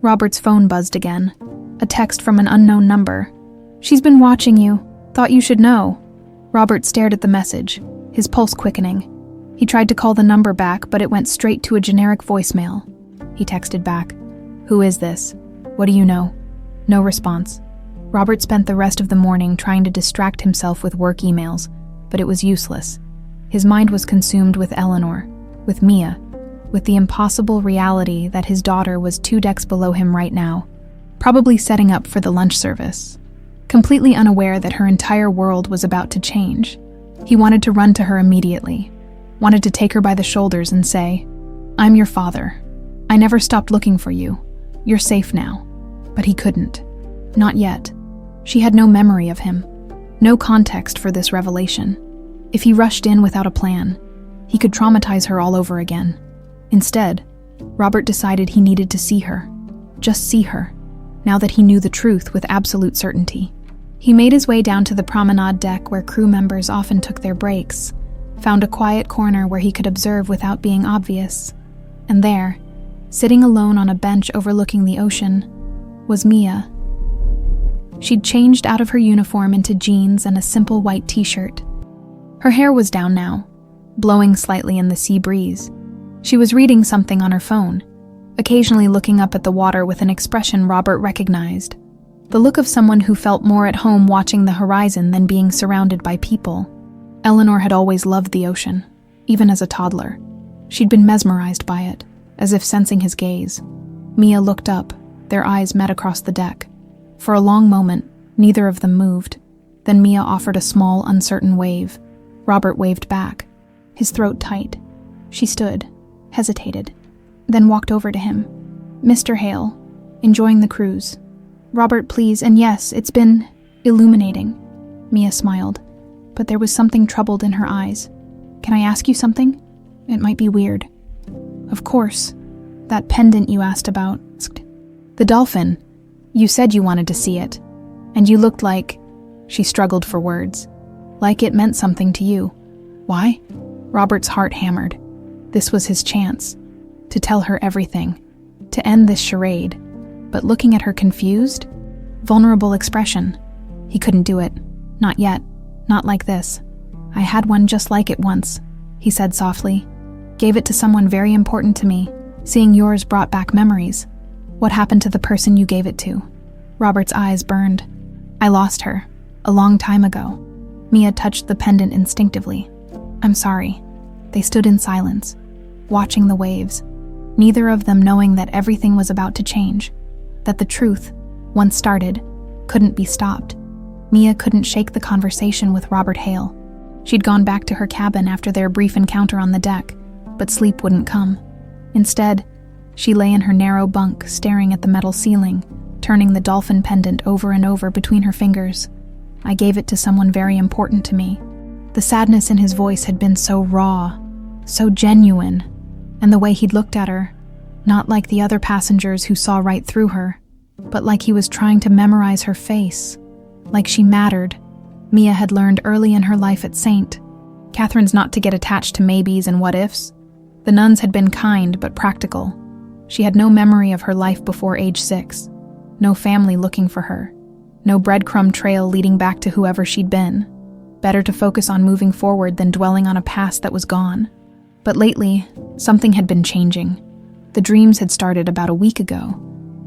S1: Robert's phone buzzed again. A text from an unknown number. "She's been watching you. Thought you should know." Robert stared at the message, his pulse quickening. He tried to call the number back, but it went straight to a generic voicemail. He texted back, "Who is this? What do you know?" No response. Robert spent the rest of the morning trying to distract himself with work emails, but it was useless. His mind was consumed with Eleanor, with Mia, with the impossible reality that his daughter was 2 decks below him right now, probably setting up for the lunch service. Completely unaware that her entire world was about to change, he wanted to run to her immediately, wanted to take her by the shoulders and say, "I'm your father. I never stopped looking for you. You're safe now." But he couldn't. Not yet. She had no memory of him, no context for this revelation. If he rushed in without a plan, he could traumatize her all over again. Instead, Robert decided he needed to see her. Just see her, now that he knew the truth with absolute certainty. He made his way down to the promenade deck where crew members often took their breaks, found a quiet corner where he could observe without being obvious. And there, sitting alone on a bench overlooking the ocean, was Mia. She'd changed out of her uniform into jeans and a simple white t-shirt. Her hair was down now, blowing slightly in the sea breeze. She was reading something on her phone, occasionally looking up at the water with an expression Robert recognized. The look of someone who felt more at home watching the horizon than being surrounded by people. Eleanor had always loved the ocean, even as a toddler. She'd been mesmerized by it, as if sensing his gaze. Mia looked up, their eyes met across the deck. For a long moment, neither of them moved. Then Mia offered a small, uncertain wave. Robert waved back, his throat tight. She stood, hesitated, then walked over to him. "Mr. Hale, enjoying the cruise?" "Robert, please, and yes, it's been illuminating." Mia smiled, but there was something troubled in her eyes. "Can I ask you something? It might be weird." "Of course. That pendant you asked about." "The dolphin. You said you wanted to see it. And you looked like..." She struggled for words. "Like it meant something to you." "Why?" Robert's heart hammered. This was his chance. To tell her everything. To end this charade. But looking at her confused, vulnerable expression, he couldn't do it. Not yet. Not like this. "I had one just like it once," he said softly. "Gave it to someone very important to me. Seeing yours brought back memories." "What happened to the person you gave it to?" Robert's eyes burned. "I lost her. A long time ago." Mia touched the pendant instinctively. "I'm sorry." They stood in silence. watching the waves, neither of them knowing that everything was about to change, that the truth, once started, couldn't be stopped. Mia couldn't shake the conversation with Robert Hale. She'd gone back to her cabin after their brief encounter on the deck, but sleep wouldn't come. Instead, she lay in her narrow bunk, staring at the metal ceiling, turning the dolphin pendant over and over between her fingers. I gave it to someone very important to me. The sadness in his voice had been so raw, so genuine, and the way he'd looked at her, not like the other passengers who saw right through her, but like he was trying to memorize her face, like she mattered. Mia had learned early in her life at St. Catherine's not to get attached to maybes and what-ifs. The nuns had been kind but practical. She had no memory of her life before age 6, no family looking for her, no breadcrumb trail leading back to whoever she'd been. Better to focus on moving forward than dwelling on a past that was gone. But lately, something had been changing. The dreams had started about a week ago.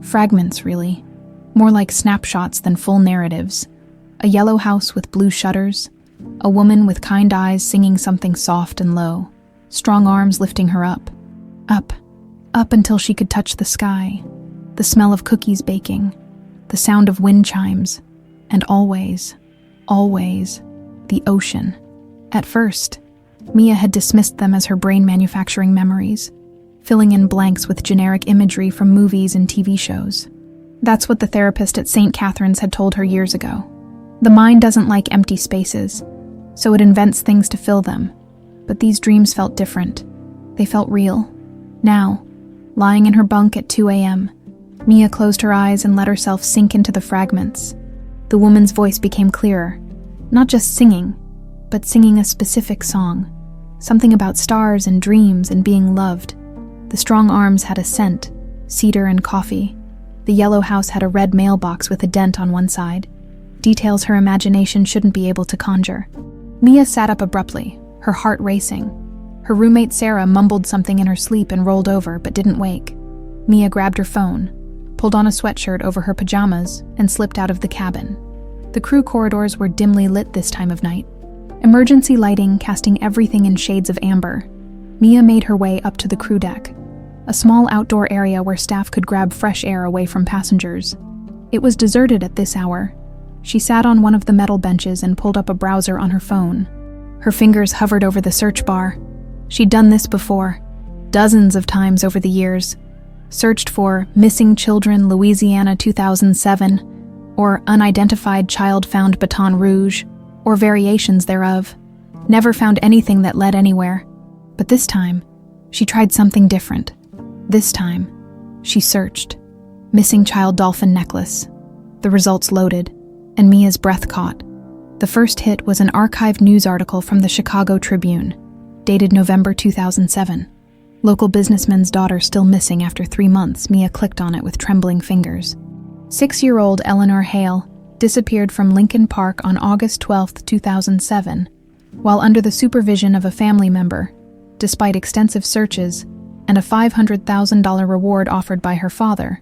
S1: Fragments, really. More like snapshots than full narratives. A yellow house with blue shutters. A woman with kind eyes singing something soft and low. Strong arms lifting her up. Up until she could touch the sky. The smell of cookies baking. The sound of wind chimes. And always, the ocean. At first, Mia had dismissed them as her brain manufacturing memories, filling in blanks with generic imagery from movies and TV shows. That's what the therapist at St. Catherine's had told her years ago. The mind doesn't like empty spaces, so it invents things to fill them. But these dreams felt different. They felt real. Now, lying in her bunk at 2 a.m., Mia closed her eyes and let herself sink into the fragments. The woman's voice became clearer. Not just singing, but singing a specific song. Something about stars and dreams and being loved. The strong arms had a scent, cedar and coffee. The yellow house had a red mailbox with a dent on one side. Details her imagination shouldn't be able to conjure. Mia sat up abruptly, her heart racing. Her roommate Sarah mumbled something in her sleep and rolled over but didn't wake. Mia grabbed her phone, pulled on a sweatshirt over her pajamas, and slipped out of the cabin. The crew corridors were dimly lit this time of night, emergency lighting casting everything in shades of amber. Mia made her way up to the crew deck, a small outdoor area where staff could grab fresh air away from passengers. It was deserted at this hour. She sat on one of the metal benches and pulled up a browser on her phone. Her fingers hovered over the search bar. She'd done this before, dozens of times over the years. Searched for Missing Children, Louisiana 2007, or Unidentified Child Found Baton Rouge, or variations thereof. Never found anything that led anywhere. But this time, she tried something different. This time, she searched. Missing child dolphin necklace. The results loaded, and Mia's breath caught. The first hit was an archived news article from the Chicago Tribune, dated November 2007. Local businessman's daughter still missing after 3 months. Mia clicked on it with trembling fingers. 6-year-old Eleanor Hale disappeared from Lincoln Park on August 12, 2007, while under the supervision of a family member, despite extensive searches and a $500,000 reward offered by her father,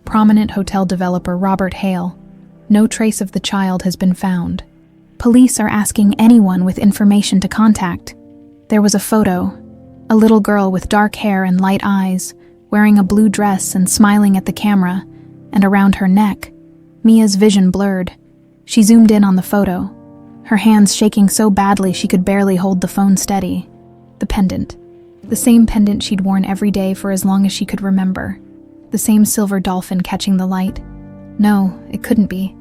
S1: prominent hotel developer Robert Hale. No trace of the child has been found. Police are asking anyone with information to contact. There was a photo, a little girl with dark hair and light eyes, wearing a blue dress and smiling at the camera, and around her neck, Mia's vision blurred. She zoomed in on the photo, her hands shaking so badly she could barely hold the phone steady. The pendant. The same pendant she'd worn every day for as long as she could remember. The same silver dolphin catching the light. No, it couldn't be.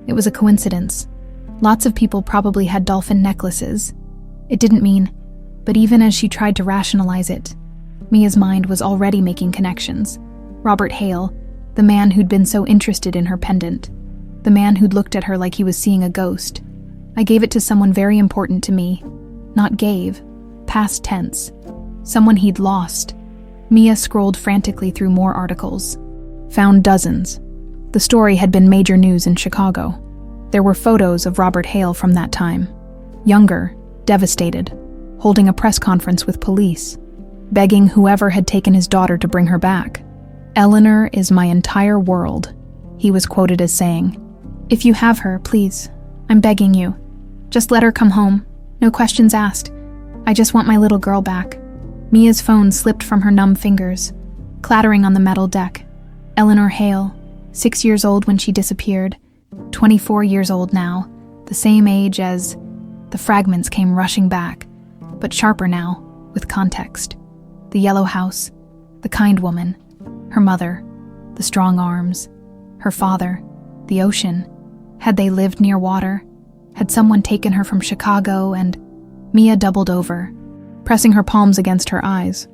S1: It was a coincidence. Lots of people probably had dolphin necklaces. It didn't mean, but even as she tried to rationalize it, Mia's mind was already making connections. Robert Hale, the man who'd been so interested in her pendant, the man who'd looked at her like he was seeing a ghost. I gave it to someone very important to me. Not gave, past tense. Someone he'd lost. Mia scrolled frantically through more articles. Found dozens. The story had been major news in Chicago. There were photos of Robert Hale from that time. Younger, devastated, holding a press conference with police, begging whoever had taken his daughter to bring her back. "Eleanor is my entire world," he was quoted as saying. "If you have her, please, I'm begging you. Just let her come home. No questions asked. I just want my little girl back." Mia's phone slipped from her numb fingers, clattering on the metal deck. Eleanor Hale, 6 years old when she disappeared, 24 years old now, the same age as... The fragments came rushing back, but sharper now, with context. The yellow house, the kind woman, her mother, the strong arms, her father, the ocean. Had they lived near water? Had someone taken her from Chicago? And Mia doubled over, pressing her palms against her eyes.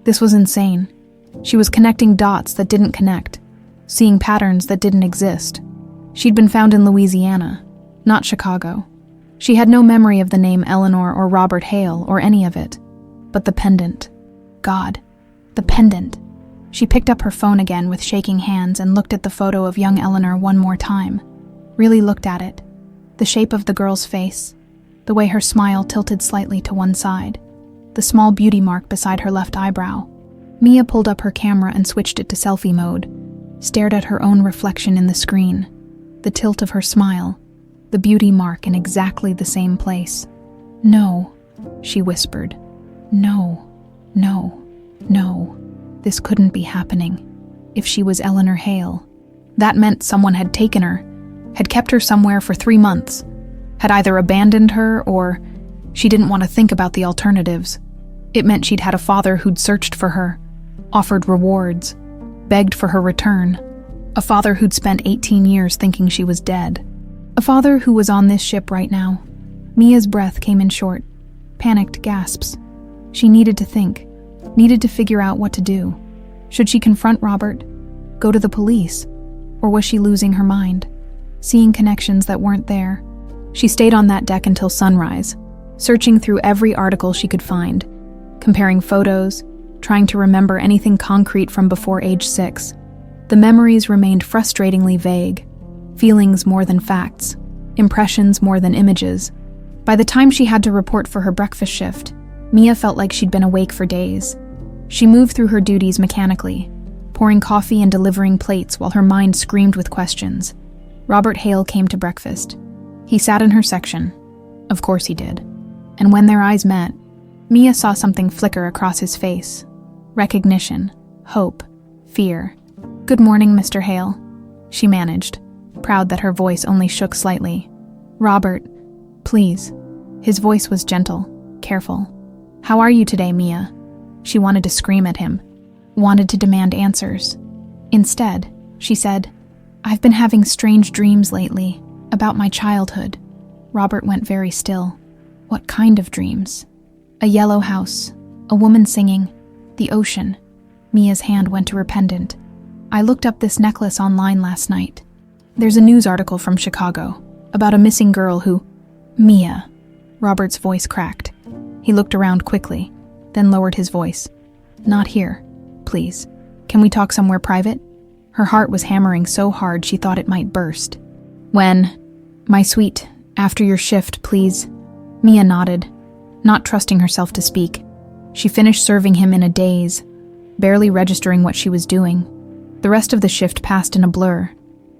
S1: This was insane. She was connecting dots that didn't connect, seeing patterns that didn't exist. She'd been found in Louisiana, not Chicago. She had no memory of the name Eleanor or Robert Hale or any of it. But the pendant. God, the pendant. She picked up her phone again with shaking hands and looked at the photo of young Eleanor one more time. Really looked at it. The shape of the girl's face, the way her smile tilted slightly to one side, the small beauty mark beside her left eyebrow. Mia pulled up her camera and switched it to selfie mode, stared at her own reflection in the screen, the tilt of her smile, the beauty mark in exactly the same place. No, she whispered. No, no, no. This couldn't be happening. If she was Eleanor Hale, that meant someone had taken her, had kept her somewhere for 3 months, had either abandoned her or she didn't want to think about the alternatives. It meant she'd had a father who'd searched for her, offered rewards, begged for her return. A father who'd spent 18 years thinking she was dead. A father who was on this ship right now. Mia's breath came in short, panicked gasps. She needed to think, needed to figure out what to do. Should she confront Robert, go to the police, or was she losing her mind, seeing connections that weren't there? She stayed on that deck until sunrise, searching through every article she could find, comparing photos, trying to remember anything concrete from before age 6. The memories remained frustratingly vague, feelings more than facts, impressions more than images. By the time she had to report for her breakfast shift, Mia felt like she'd been awake for days. She moved through her duties mechanically, pouring coffee and delivering plates while her mind screamed with questions. Robert Hale came to breakfast. He sat in her section. Of course he did. And when their eyes met, Mia saw something flicker across his face. Recognition, hope, fear. "Good morning, Mr. Hale," she managed, proud that her voice only shook slightly. "Robert, please." His voice was gentle, careful. "How are you today, Mia?" She wanted to scream at him, wanted to demand answers. Instead, she said, "I've been having strange dreams lately, about my childhood." Robert went very still. What kind of dreams? A yellow house, a woman singing, the ocean. Mia's hand went to her pendant. "I looked up this necklace online last night. There's a news article from Chicago about a missing girl who..." "Mia." Robert's voice cracked. He looked around quickly, then lowered his voice. "Not here, please. Can we talk somewhere private?" Her heart was hammering so hard she thought it might burst. "When? My sweet, after your shift, please." Mia nodded, not trusting herself to speak. She finished serving him in a daze, barely registering what she was doing. The rest of the shift passed in a blur.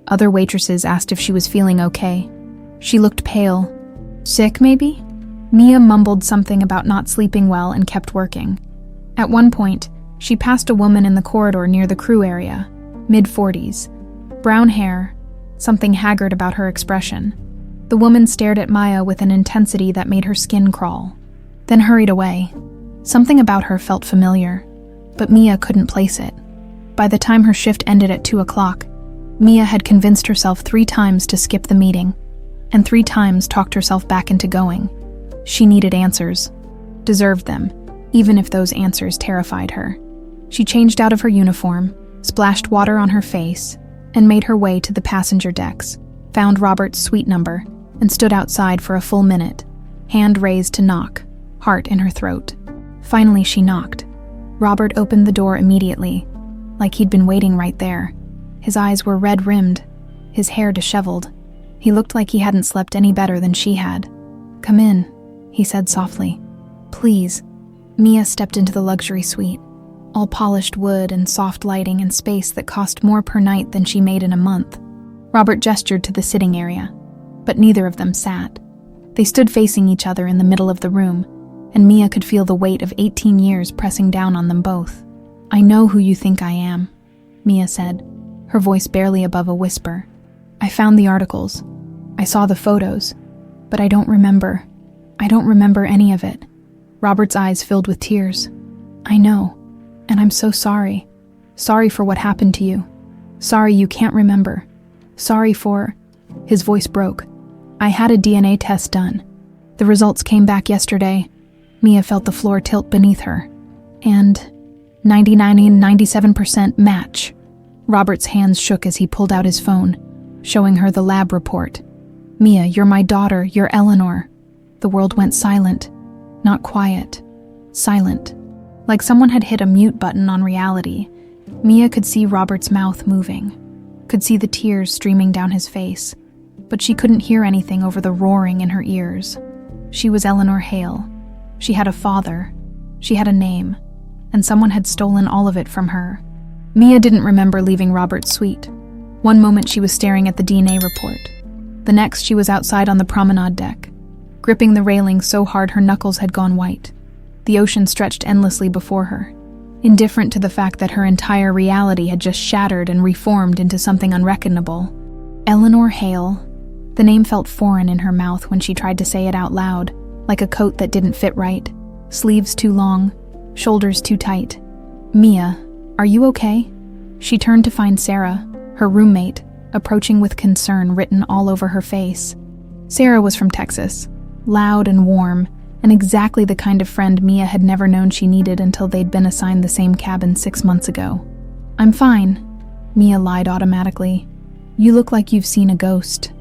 S1: Other waitresses asked if she was feeling okay. She looked pale. Sick, maybe? Mia mumbled something about not sleeping well and kept working. At one point, she passed a woman in the corridor near the crew area, mid-40s. Brown hair, something haggard about her expression. The woman stared at Mia with an intensity that made her skin crawl, then hurried away. Something about her felt familiar, but Mia couldn't place it. By the time her shift ended at 2 o'clock, Mia had convinced herself 3 times to skip the meeting, and 3 times talked herself back into going. She needed answers, deserved them, even if those answers terrified her. She changed out of her uniform, splashed water on her face, and made her way to the passenger decks, found Robert's suite number, and stood outside for a full minute, hand raised to knock, heart in her throat. Finally, she knocked. Robert opened the door immediately, like he'd been waiting right there. His eyes were red-rimmed, his hair disheveled. He looked like he hadn't slept any better than she had. "Come in," he said softly. "Please." Mia stepped into the luxury suite, all polished wood and soft lighting and space that cost more per night than she made in a month. Robert gestured to the sitting area, but neither of them sat. They stood facing each other in the middle of the room, and Mia could feel the weight of 18 years pressing down on them both. "I know who you think I am," Mia said, her voice barely above a whisper. "I found the articles. I saw the photos. But I don't remember. I don't remember any of it." Robert's eyes filled with tears. "I know, and I'm so sorry. Sorry for what happened to you. Sorry you can't remember. Sorry for..." His voice broke. "I had a DNA test done. The results came back yesterday." Mia felt the floor tilt beneath her. "And 99 and 97% match." Robert's hands shook as he pulled out his phone, showing her the lab report. "Mia, you're my daughter, you're Eleanor." The world went silent. Not quiet. Silent. Like someone had hit a mute button on reality. Mia could see Robert's mouth moving, could see the tears streaming down his face, but she couldn't hear anything over the roaring in her ears. She was Eleanor Hale. She had a father. She had a name. And someone had stolen all of it from her. Mia didn't remember leaving Robert's suite. One moment she was staring at the DNA report. The next she was outside on the promenade deck, gripping the railing so hard her knuckles had gone white. The ocean stretched endlessly before her, indifferent to the fact that her entire reality had just shattered and reformed into something unreckonable. Eleanor Hale. The name felt foreign in her mouth when she tried to say it out loud, like a coat that didn't fit right, sleeves too long, shoulders too tight. "Mia, are you okay?" She turned to find Sarah, her roommate, approaching with concern written all over her face. Sarah was from Texas, loud and warm, and exactly the kind of friend Mia had never known she needed until they'd been assigned the same cabin 6 months ago. "I'm fine," Mia lied automatically. "You look like you've seen a ghost."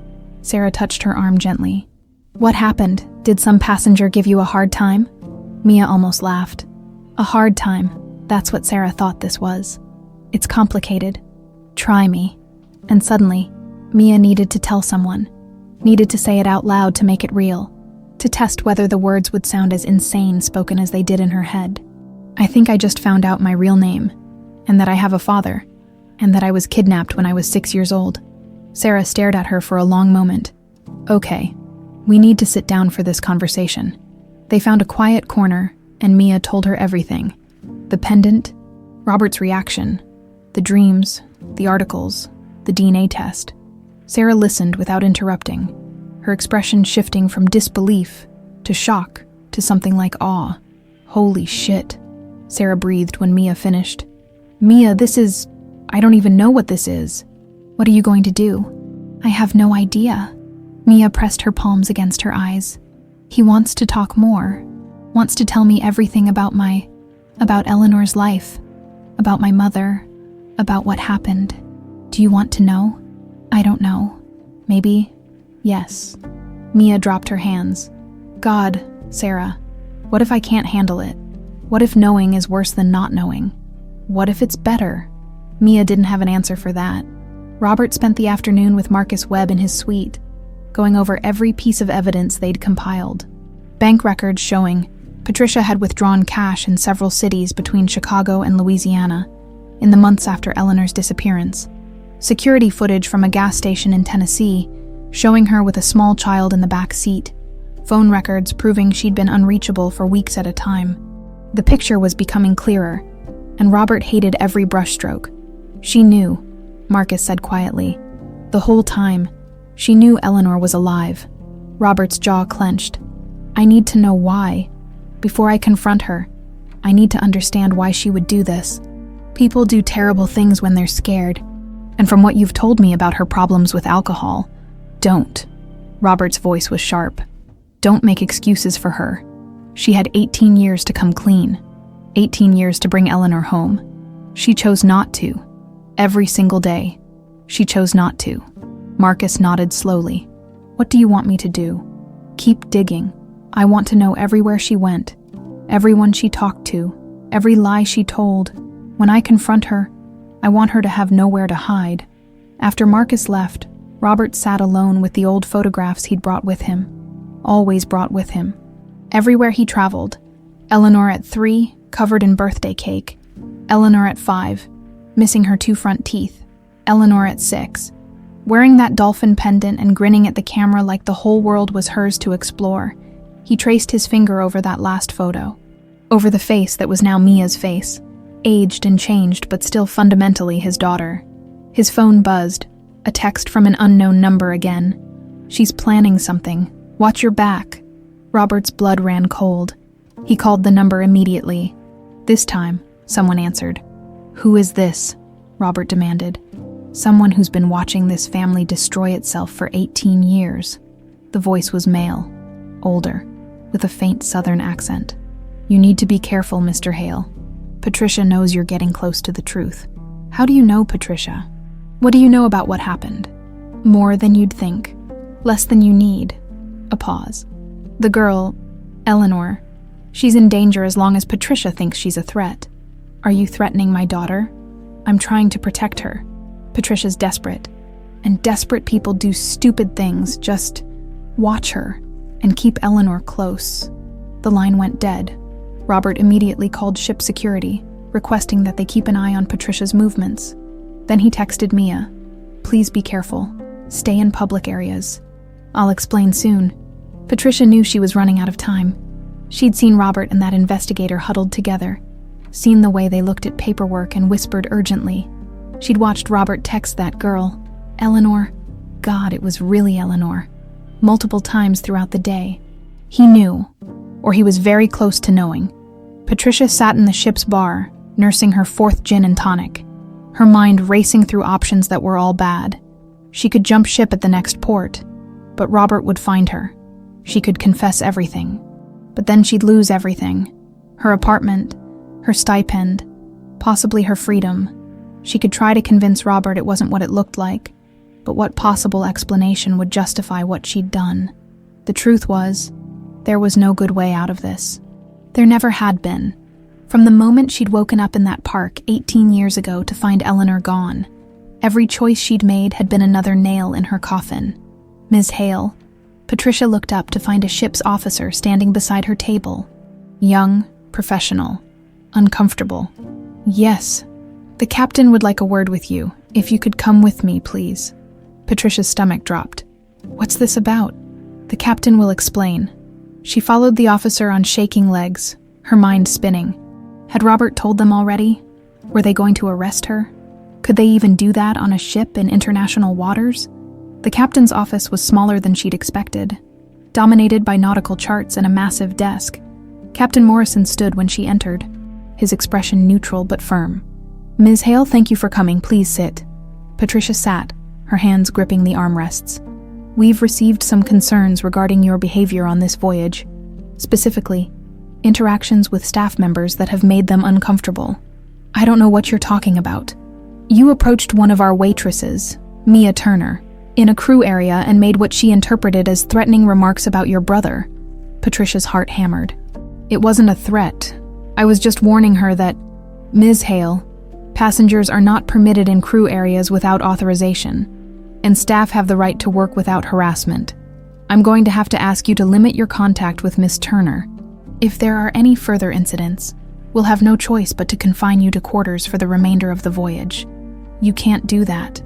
S1: Sarah touched her arm gently. "What happened? Did some passenger give you a hard time?" Mia almost laughed. A hard time. That's what Sarah thought this was. "It's complicated. Try me." And suddenly, Mia needed to tell someone, needed to say it out loud to make it real, to test whether the words would sound as insane spoken as they did in her head. "I think I just found out my real name, and that I have a father, and that I was kidnapped when I was 6 years old." Sarah stared at her for a long moment. "Okay, we need to sit down for this conversation." They found a quiet corner, and Mia told her everything. The pendant, Robert's reaction, the dreams, the articles, the DNA test. Sarah listened without interrupting, her expression shifting from disbelief to shock to something like awe. "Holy shit," Sarah breathed when Mia finished. "Mia, I don't even know what this is. What are you going to do?" "I have no idea." Mia pressed her palms against her eyes. "He wants to talk more, wants to tell me everything about Eleanor's life, about my mother, about what happened. Do you want to know?" "I don't know. Maybe, yes." Mia dropped her hands. "God, Sarah, what if I can't handle it? What if knowing is worse than not knowing? What if it's better?" Mia didn't have an answer for that. Robert spent the afternoon with Marcus Webb in his suite, going over every piece of evidence they'd compiled. Bank records showing Patricia had withdrawn cash in several cities between Chicago and Louisiana in the months after Eleanor's disappearance. Security footage from a gas station in Tennessee showing her with a small child in the back seat. Phone records proving she'd been unreachable for weeks at a time. The picture was becoming clearer, and Robert hated every brushstroke. "She knew," Marcus said quietly. "The whole time, she knew Eleanor was alive." Robert's jaw clenched. "I need to know why. Before I confront her, I need to understand why she would do this. People do terrible things when they're scared. And from what you've told me about her problems with alcohol, don't." Robert's voice was sharp. "Don't make excuses for her. She had 18 years to come clean. 18 years to bring Eleanor home. She chose not to. Every single day, she chose not to." Marcus nodded slowly. "What do you want me to do?" "Keep digging. I want to know everywhere she went, everyone she talked to, every lie she told. When I confront her, I want her to have nowhere to hide." After Marcus left, Robert sat alone with the old photographs he'd brought with him, always brought with him. Everywhere he traveled, Eleanor at 3, covered in birthday cake. Eleanor at 5, missing her 2 front teeth. Eleanor at 6, wearing that dolphin pendant and grinning at the camera like the whole world was hers to explore. He traced his finger over that last photo, over the face that was now Mia's face, aged and changed but still fundamentally his daughter. His phone buzzed, a text from an unknown number again. "She's planning something. Watch your back." Robert's blood ran cold. He called the number immediately. This time, someone answered. "Who is this?" Robert demanded. "Someone who's been watching this family destroy itself for 18 years. The voice was male, older, with a faint southern accent. "You need to be careful, Mr. Hale. Patricia knows you're getting close to the truth." "How do you know, Patricia? What do you know about what happened?" "More than you'd think. Less than you need." A pause. "The girl, Eleanor, she's in danger as long as Patricia thinks she's a threat." "Are you threatening my daughter?" "I'm trying to protect her. Patricia's desperate. And desperate people do stupid things. Just watch her and keep Eleanor close." The line went dead. Robert immediately called ship security, requesting that they keep an eye on Patricia's movements. Then he texted Mia, "Please be careful. Stay in public areas." "I'll explain soon." Patricia knew she was running out of time. She'd seen Robert and that investigator huddled together, seen the way they looked at paperwork and whispered urgently. She'd watched Robert text that girl, Eleanor. God, it was really Eleanor. Multiple times throughout the day. He knew, or he was very close to knowing. Patricia sat in the ship's bar, nursing her 4th gin and tonic, her mind racing through options that were all bad. She could jump ship at the next port, but Robert would find her. She could confess everything, but then she'd lose everything. Her apartment, her stipend, possibly her freedom. She could try to convince Robert it wasn't what it looked like, but what possible explanation would justify what she'd done? The truth was, there was no good way out of this. There never had been. From the moment she'd woken up in that park 18 years ago to find Eleanor gone, every choice she'd made had been another nail in her coffin. "Ms. Hale." Patricia looked up to find a ship's officer standing beside her table. Young, professional, uncomfortable. "Yes. The captain would like a word with you. If you could come with me, please." Patricia's stomach dropped. "What's this about?" "The captain will explain." She followed the officer on shaking legs, her mind spinning. Had Robert told them already? Were they going to arrest her? Could they even do that on a ship in international waters? The captain's office was smaller than she'd expected, dominated by nautical charts and a massive desk. Captain Morrison stood when she entered, his expression neutral but firm. "Ms. Hale, thank you for coming. Please sit." Patricia sat, her hands gripping the armrests. "We've received some concerns regarding your behavior on this voyage. Specifically, interactions with staff members that have made them uncomfortable." "I don't know what you're talking about." "You approached one of our waitresses, Mia Turner, in a crew area and made what she interpreted as threatening remarks about your brother." Patricia's heart hammered. "It wasn't a threat. I was just warning her that, Ms. Hale, passengers are not permitted in crew areas without authorization, and staff have the right to work without harassment. I'm going to have to ask you to limit your contact with Miss Turner. If there are any further incidents, we'll have no choice but to confine you to quarters for the remainder of the voyage." "You can't do that."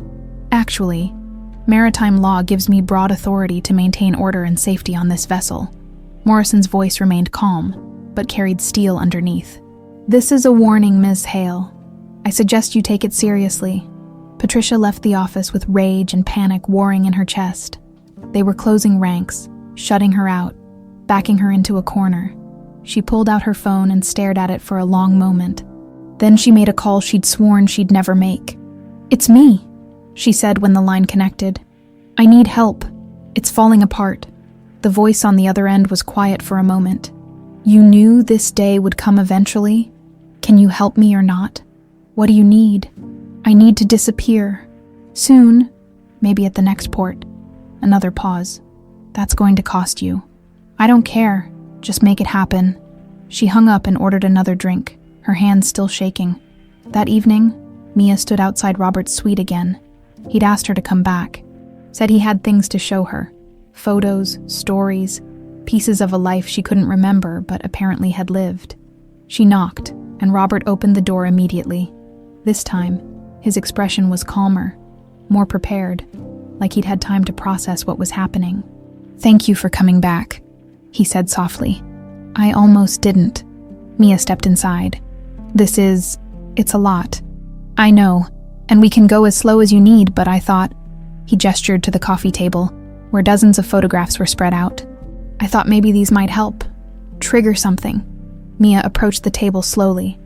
S1: "Actually, maritime law gives me broad authority to maintain order and safety on this vessel." Morrison's voice remained calm, but carried steel underneath. "This is a warning, Ms. Hale. I suggest you take it seriously." Patricia left the office with rage and panic warring in her chest. They were closing ranks, shutting her out, backing her into a corner. She pulled out her phone and stared at it for a long moment. Then she made a call she'd sworn she'd never make. "It's me," she said when the line connected. "I need help. It's falling apart." The voice on the other end was quiet for a moment. "You knew this day would come eventually? Can you help me or not? What do you need?" "I need to disappear. Soon, maybe at the next port." Another pause. "That's going to cost you." "I don't care. Just make it happen." She hung up and ordered another drink, her hands still shaking. That evening, Mia stood outside Robert's suite again. He'd asked her to come back, said he had things to show her. Photos, stories, pieces of a life she couldn't remember but apparently had lived. She knocked, and Robert opened the door immediately. This time, his expression was calmer, more prepared, like he'd had time to process what was happening. "Thank you for coming back." he said softly. I almost didn't. Mia stepped inside. It's a lot. I know, and we can go as slow as you need, but I thought... He gestured to the coffee table, where dozens of photographs were spread out. I thought maybe these might help. Trigger something. Mia approached the table slowly,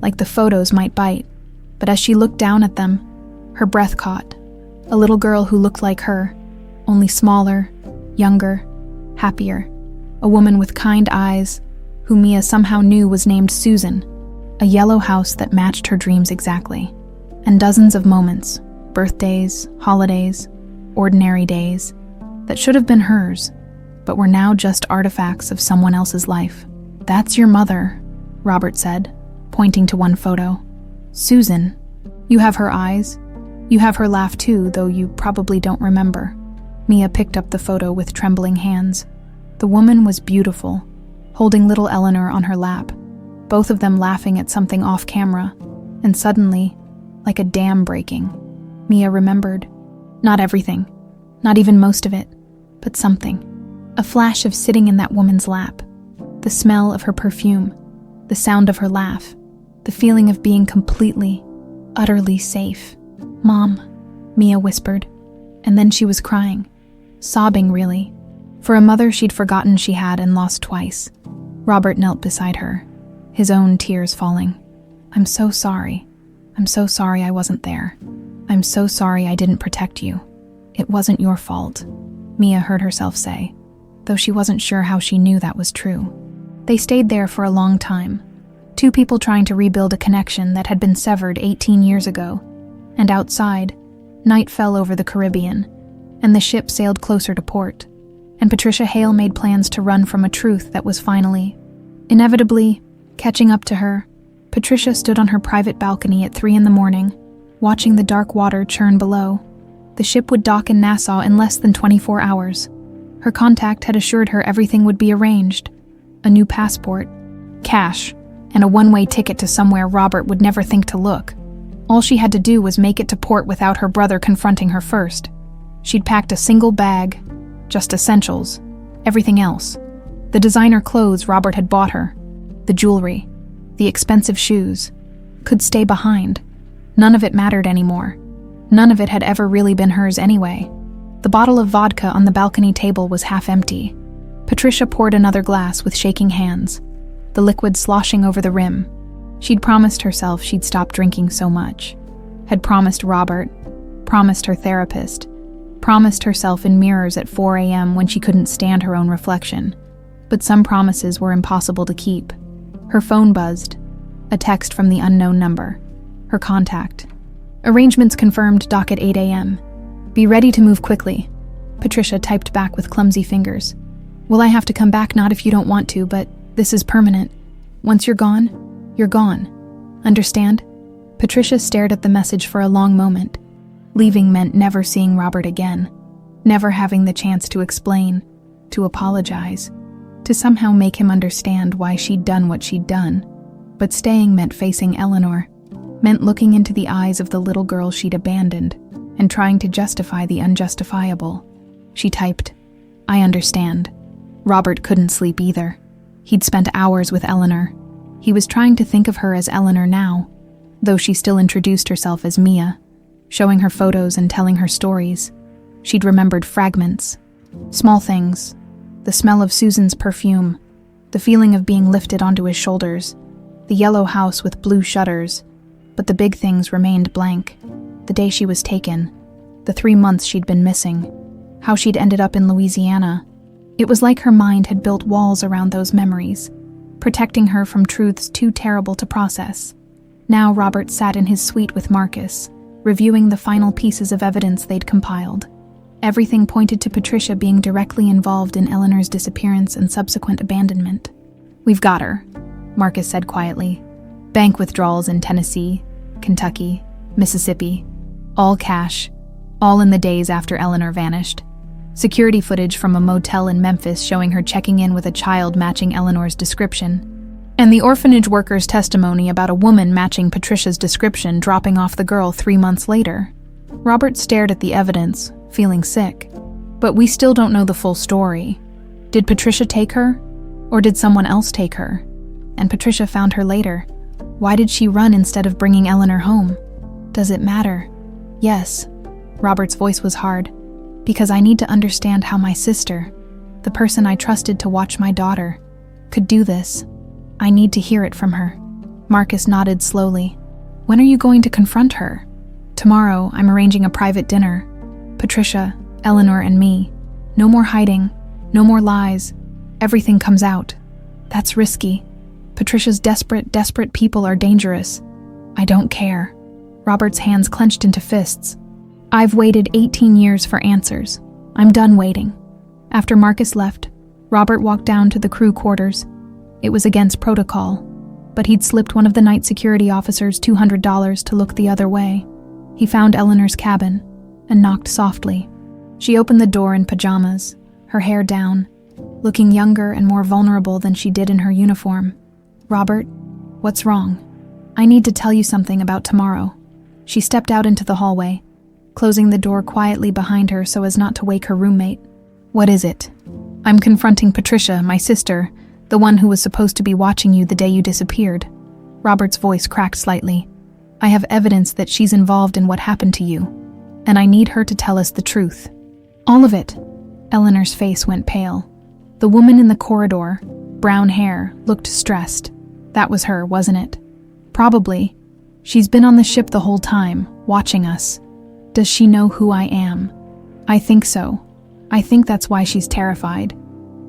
S1: like the photos might bite, but as she looked down at them, her breath caught. A little girl who looked like her, only smaller, younger, happier. A woman with kind eyes, who Mia somehow knew was named Susan. A yellow house that matched her dreams exactly. And dozens of moments, birthdays, holidays, ordinary days, that should have been hers, but were now just artifacts of someone else's life. That's your mother, Robert said, pointing to one photo. Susan. You have her eyes. You have her laugh too, though you probably don't remember. Mia picked up the photo with trembling hands. The woman was beautiful, holding little Eleanor on her lap, both of them laughing at something off camera, and suddenly, like a dam breaking, Mia remembered. Not everything, not even most of it, but something. A flash of sitting in that woman's lap, the smell of her perfume, the sound of her laugh, the feeling of being completely, utterly safe. Mom, Mia whispered, and then she was crying, sobbing really. For a mother she'd forgotten she had and lost twice. Robert knelt beside her, his own tears falling. I'm so sorry. I'm so sorry I wasn't there. I'm so sorry I didn't protect you. It wasn't your fault, Mia heard herself say, though she wasn't sure how she knew that was true. They stayed there for a long time, two people trying to rebuild a connection that had been severed 18 years ago. And outside, night fell over the Caribbean, and the ship sailed closer to port, and Patricia Hale made plans to run from a truth that was finally, inevitably, catching up to her. Patricia stood on her private balcony at 3 a.m, watching the dark water churn below. The ship would dock in Nassau in less than 24 hours. Her contact had assured her everything would be arranged. A new passport, cash, and a one-way ticket to somewhere Robert would never think to look. All she had to do was make it to port without her brother confronting her first. She'd packed a single bag, just essentials, everything else. The designer clothes Robert had bought her, the jewelry, the expensive shoes, could stay behind. None of it mattered anymore. None of it had ever really been hers anyway. The bottle of vodka on the balcony table was half empty. Patricia poured another glass with shaking hands, the liquid sloshing over the rim. She'd promised herself she'd stop drinking so much. Had promised Robert, promised her therapist, promised herself in mirrors at 4 a.m. when she couldn't stand her own reflection. But some promises were impossible to keep. Her phone buzzed, a text from the unknown number. Her contact. Arrangements confirmed, dock at 8 a.m. Be ready to move quickly. Patricia typed back with clumsy fingers. Will I have to come back? Not if you don't want to, but this is permanent. Once you're gone, you're gone. Understand? Patricia stared at the message for a long moment. Leaving meant never seeing Robert again, never having the chance to explain, to apologize, to somehow make him understand why she'd done what she'd done. But staying meant facing Eleanor, meant looking into the eyes of the little girl she'd abandoned and trying to justify the unjustifiable. She typed, I understand. Robert couldn't sleep either. He'd spent hours with Eleanor. He was trying to think of her as Eleanor now, though she still introduced herself as Mia, showing her photos and telling her stories. She'd remembered fragments, small things, the smell of Susan's perfume, the feeling of being lifted onto his shoulders, the yellow house with blue shutters, but the big things remained blank. The day she was taken, the 3 months she'd been missing, how she'd ended up in Louisiana. It was like her mind had built walls around those memories, protecting her from truths too terrible to process. Now Robert sat in his suite with Marcus, reviewing the final pieces of evidence they'd compiled. Everything pointed to Patricia being directly involved in Eleanor's disappearance and subsequent abandonment. We've got her, Marcus said quietly. Bank withdrawals in Tennessee, Kentucky, Mississippi, all cash, all in the days after Eleanor vanished. Security footage from a motel in Memphis showing her checking in with a child matching Eleanor's description. And the orphanage worker's testimony about a woman matching Patricia's description dropping off the girl 3 months later. Robert stared at the evidence, feeling sick. But we still don't know the full story. Did Patricia take her? Or did someone else take her? And Patricia found her later. Why did she run instead of bringing Eleanor home? Does it matter? Yes. Robert's voice was hard. Because I need to understand how my sister, the person I trusted to watch my daughter, could do this. I need to hear it from her. Marcus nodded slowly. When are you going to confront her? Tomorrow, I'm arranging a private dinner. Patricia, Eleanor, and me. No more hiding. No more lies. Everything comes out. That's risky. Patricia's desperate people are dangerous. I don't care. Robert's hands clenched into fists. I've waited 18 years for answers. I'm done waiting. After Marcus left, Robert walked down to the crew quarters. It was against protocol, but he'd slipped one of the night security officers $200 to look the other way. He found Eleanor's cabin and knocked softly. She opened the door in pajamas, her hair down, looking younger and more vulnerable than she did in her uniform. Robert, what's wrong? I need to tell you something about tomorrow. She stepped out into the hallway, closing the door quietly behind her so as not to wake her roommate. What is it? I'm confronting Patricia, my sister, the one who was supposed to be watching you the day you disappeared. Robert's voice cracked slightly. I have evidence that she's involved in what happened to you, and I need her to tell us the truth. All of it. Eleanor's face went pale. The woman in the corridor, brown hair, looked stressed. That was her, wasn't it? Probably. She's been on the ship the whole time, watching us. Does she know who I am? I think so. I think that's why she's terrified.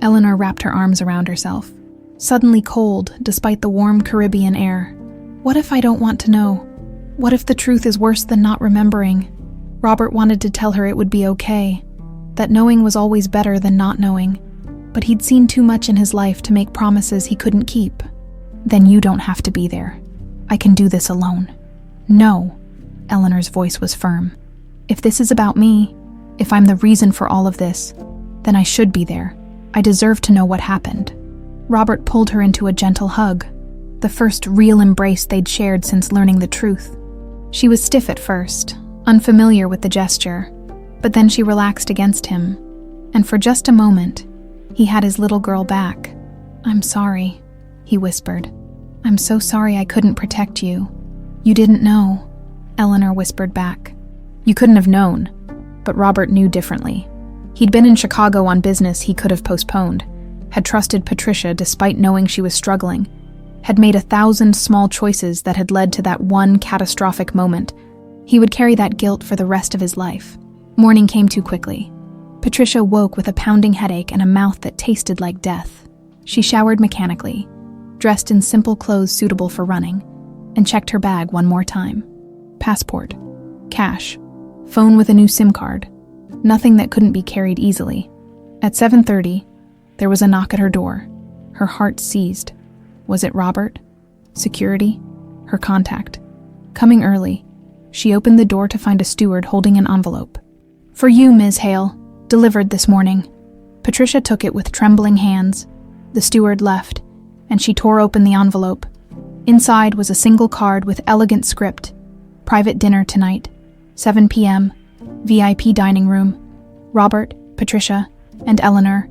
S1: Eleanor wrapped her arms around herself. Suddenly cold, despite the warm Caribbean air. What if I don't want to know? What if the truth is worse than not remembering? Robert wanted to tell her it would be okay, that knowing was always better than not knowing, but he'd seen too much in his life to make promises he couldn't keep. Then you don't have to be there. I can do this alone. No. Eleanor's voice was firm. If this is about me, if I'm the reason for all of this, then I should be there. I deserve to know what happened. Robert pulled her into a gentle hug, the first real embrace they'd shared since learning the truth. She was stiff at first, unfamiliar with the gesture, but then she relaxed against him, and for just a moment, he had his little girl back. I'm sorry, he whispered. I'm so sorry I couldn't protect you. You didn't know, Eleanor whispered back. You couldn't have known, but Robert knew differently. He'd been in Chicago on business he could have postponed, had trusted Patricia despite knowing she was struggling, had made 1,000 small choices that had led to that one catastrophic moment. He would carry that guilt for the rest of his life. Morning came too quickly. Patricia woke with a pounding headache and a mouth that tasted like death. She showered mechanically, dressed in simple clothes suitable for running, and checked her bag one more time. Passport, cash, phone with a new SIM card, nothing that couldn't be carried easily. At 7:30, there was a knock at her door. Her heart seized. Was it Robert? Security? Her contact. Coming early, she opened the door to find a steward holding an envelope. For you, Ms. Hale, delivered this morning. Patricia took it with trembling hands. The steward left, and she tore open the envelope. Inside was a single card with elegant script. Private dinner tonight, 7 p.m., VIP dining room. Robert, Patricia, and Eleanor.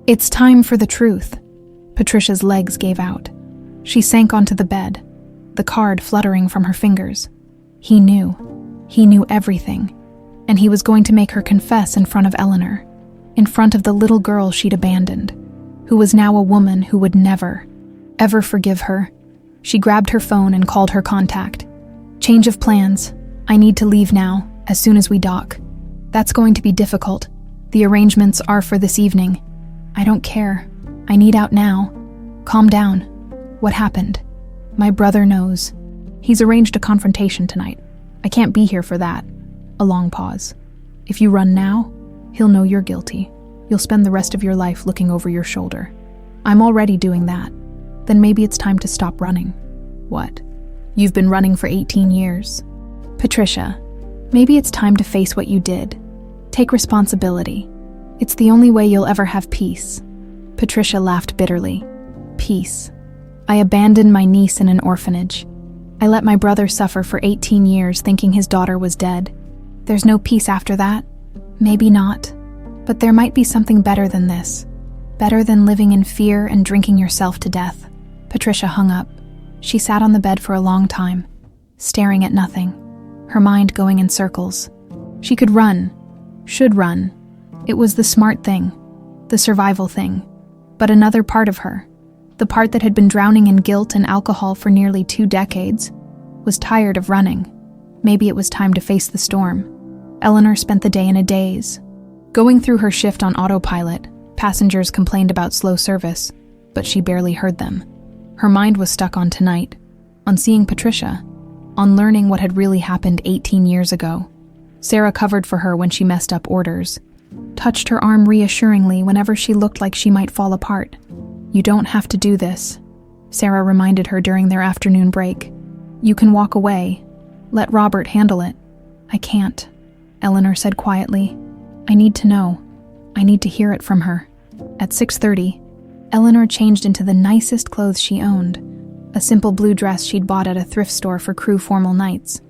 S1: It's time for the truth. Patricia's legs gave out. She sank onto the bed, the card fluttering from her fingers. He knew. He knew everything. And he was going to make her confess in front of Eleanor, in front of the little girl she'd abandoned, who was now a woman who would never, ever forgive her. She grabbed her phone and called her contact. Change of plans. I need to leave now, as soon as we dock. That's going to be difficult. The arrangements are for this evening. I don't care. I need out now. Calm down. What happened? My brother knows. He's arranged a confrontation tonight. I can't be here for that. A long pause. If you run now, he'll know you're guilty. You'll spend the rest of your life looking over your shoulder. I'm already doing that. Then maybe it's time to stop running. What? You've been running for 18 years. Patricia, maybe it's time to face what you did. Take responsibility. It's the only way you'll ever have peace. Patricia laughed bitterly. Peace. I abandoned my niece in an orphanage. I let my brother suffer for 18 years thinking his daughter was dead. There's no peace after that. Maybe not. But there might be something better than this. Better than living in fear and drinking yourself to death. Patricia hung up. She sat on the bed for a long time, staring at nothing, her mind going in circles. She could run, should run. It was the smart thing, the survival thing. But another part of her, the part that had been drowning in guilt and alcohol for nearly 2 decades, was tired of running. Maybe it was time to face the storm. Eleanor spent the day in a daze. Going through her shift on autopilot, passengers complained about slow service, but she barely heard them. Her mind was stuck on tonight, on seeing Patricia, on learning what had really happened 18 years ago. Sarah covered for her when she messed up orders, touched her arm reassuringly whenever she looked like she might fall apart. "You don't have to do this," Sarah reminded her during their afternoon break. "You can walk away. Let Robert handle it." "I can't," Eleanor said quietly. "I need to know. I need to hear it from her." At 6:30, Eleanor changed into the nicest clothes she owned, a simple blue dress she'd bought at a thrift store for crew formal nights.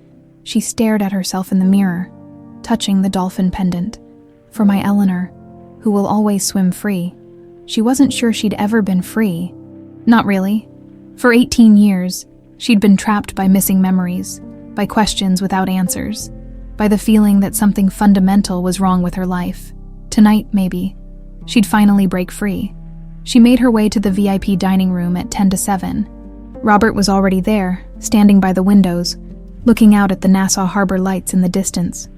S1: She stared at herself in the mirror, touching the dolphin pendant. For my Eleanor, who will always swim free. She wasn't sure she'd ever been free. Not really. For 18 years, she'd been trapped by missing memories, by questions without answers, by the feeling that something fundamental was wrong with her life. Tonight, maybe, she'd finally break free. She made her way to the VIP dining room at 10 to 7. Robert was already there, standing by the windows, looking out at the Nassau Harbor lights in the distance.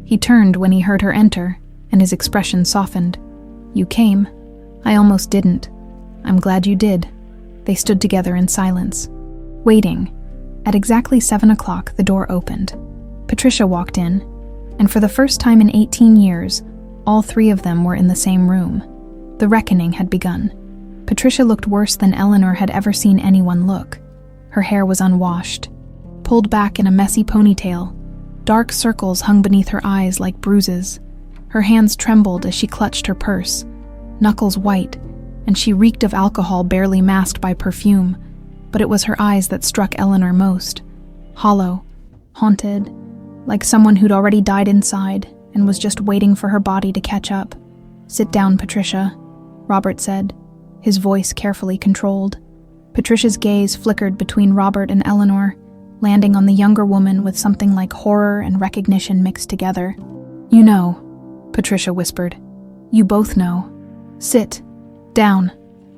S1: He turned when he heard her enter, and his expression softened. "You came. I almost didn't. I'm glad you did." They stood together in silence, waiting. At exactly 7 o'clock, the door opened. Patricia walked in, and for the first time in 18 years, all 3 of them were in the same room. The reckoning had begun. Patricia looked worse than Eleanor had ever seen anyone look. Her hair was unwashed, pulled back in a messy ponytail. Dark circles hung beneath her eyes like bruises. Her hands trembled as she clutched her purse, knuckles white, and she reeked of alcohol barely masked by perfume. But it was her eyes that struck Eleanor most. Hollow, haunted, like someone who'd already died inside and was just waiting for her body to catch up. "Sit down, Patricia," Robert said, his voice carefully controlled. Patricia's gaze flickered between Robert and Eleanor, landing on the younger woman with something like horror and recognition mixed together. "You know," Patricia whispered. "You both know. Sit. Down."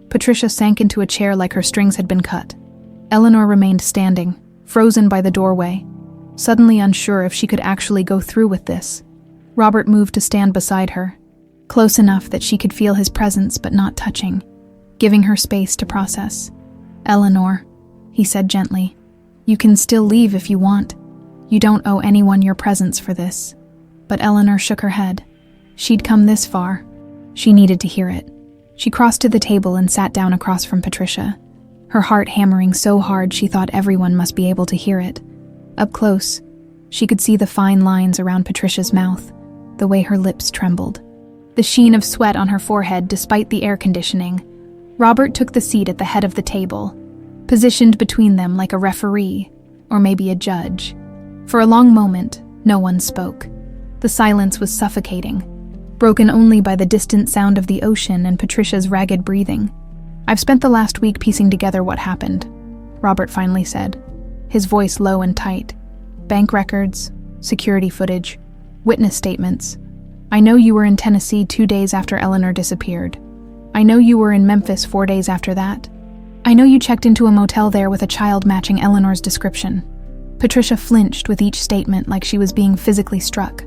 S1: Patricia sank into a chair like her strings had been cut. Eleanor remained standing, frozen by the doorway, suddenly unsure if she could actually go through with this. Robert moved to stand beside her, close enough that she could feel his presence but not touching, giving her space to process. "Eleanor," he said gently, "you can still leave if you want. You don't owe anyone your presence for this." But Eleanor shook her head. She'd come this far. She needed to hear it. She crossed to the table and sat down across from Patricia, her heart hammering so hard she thought everyone must be able to hear it. Up close, she could see the fine lines around Patricia's mouth, the way her lips trembled, the sheen of sweat on her forehead despite the air conditioning. Robert took the seat at the head of the table, positioned between them like a referee, or maybe a judge. For a long moment, no one spoke. The silence was suffocating, broken only by the distant sound of the ocean and Patricia's ragged breathing. "I've spent the last week piecing together what happened," Robert finally said, his voice low and tight. "Bank records, security footage, witness statements. I know you were in Tennessee 2 days after Eleanor disappeared. I know you were in Memphis 4 days after that. I know you checked into a motel there with a child matching Eleanor's description." Patricia flinched with each statement like she was being physically struck.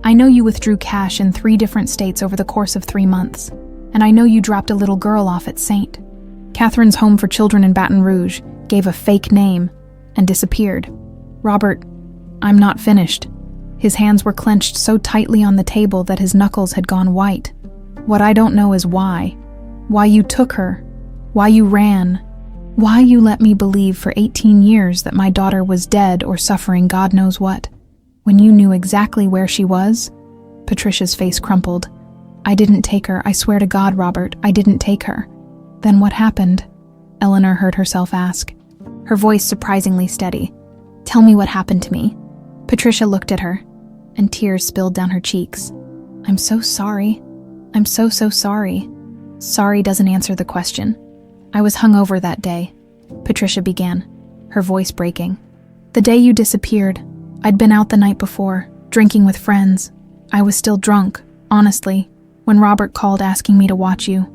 S1: "I know you withdrew cash in 3 different states over the course of 3 months. And I know you dropped a little girl off at St. Catherine's Home for Children in Baton Rouge, gave a fake name, and disappeared." "Robert, I'm not finished." His hands were clenched so tightly on the table that his knuckles had gone white. "What I don't know is why. Why you took her. Why you ran. Why you let me believe for 18 years that my daughter was dead or suffering God knows what, when you knew exactly where she was." Patricia's face crumpled. "I didn't take her, I swear to God, Robert, I didn't take her." "Then what happened?" Eleanor heard herself ask, her voice surprisingly steady. "Tell me what happened to me." Patricia looked at her, and tears spilled down her cheeks. "I'm so sorry. I'm so sorry." Sorry doesn't answer the question. I was hungover that day, Patricia began, her voice breaking. The day you disappeared, I'd been out the night before, drinking with friends. I was still drunk, honestly, when Robert called asking me to watch you.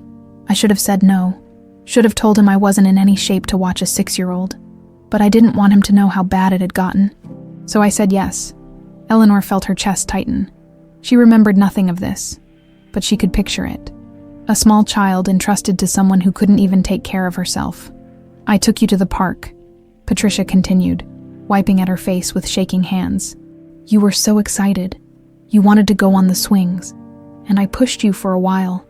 S1: I should have said no. Should have told him I wasn't in any shape to watch a 6-year-old. But I didn't want him to know how bad it had gotten. So I said yes. Eleanor felt her chest tighten. She remembered nothing of this, but she could picture it. A small child entrusted to someone who couldn't even take care of herself. I took you to the park, Patricia continued, wiping at her face with shaking hands. You were so excited. You wanted to go on the swings, and I pushed you for a while,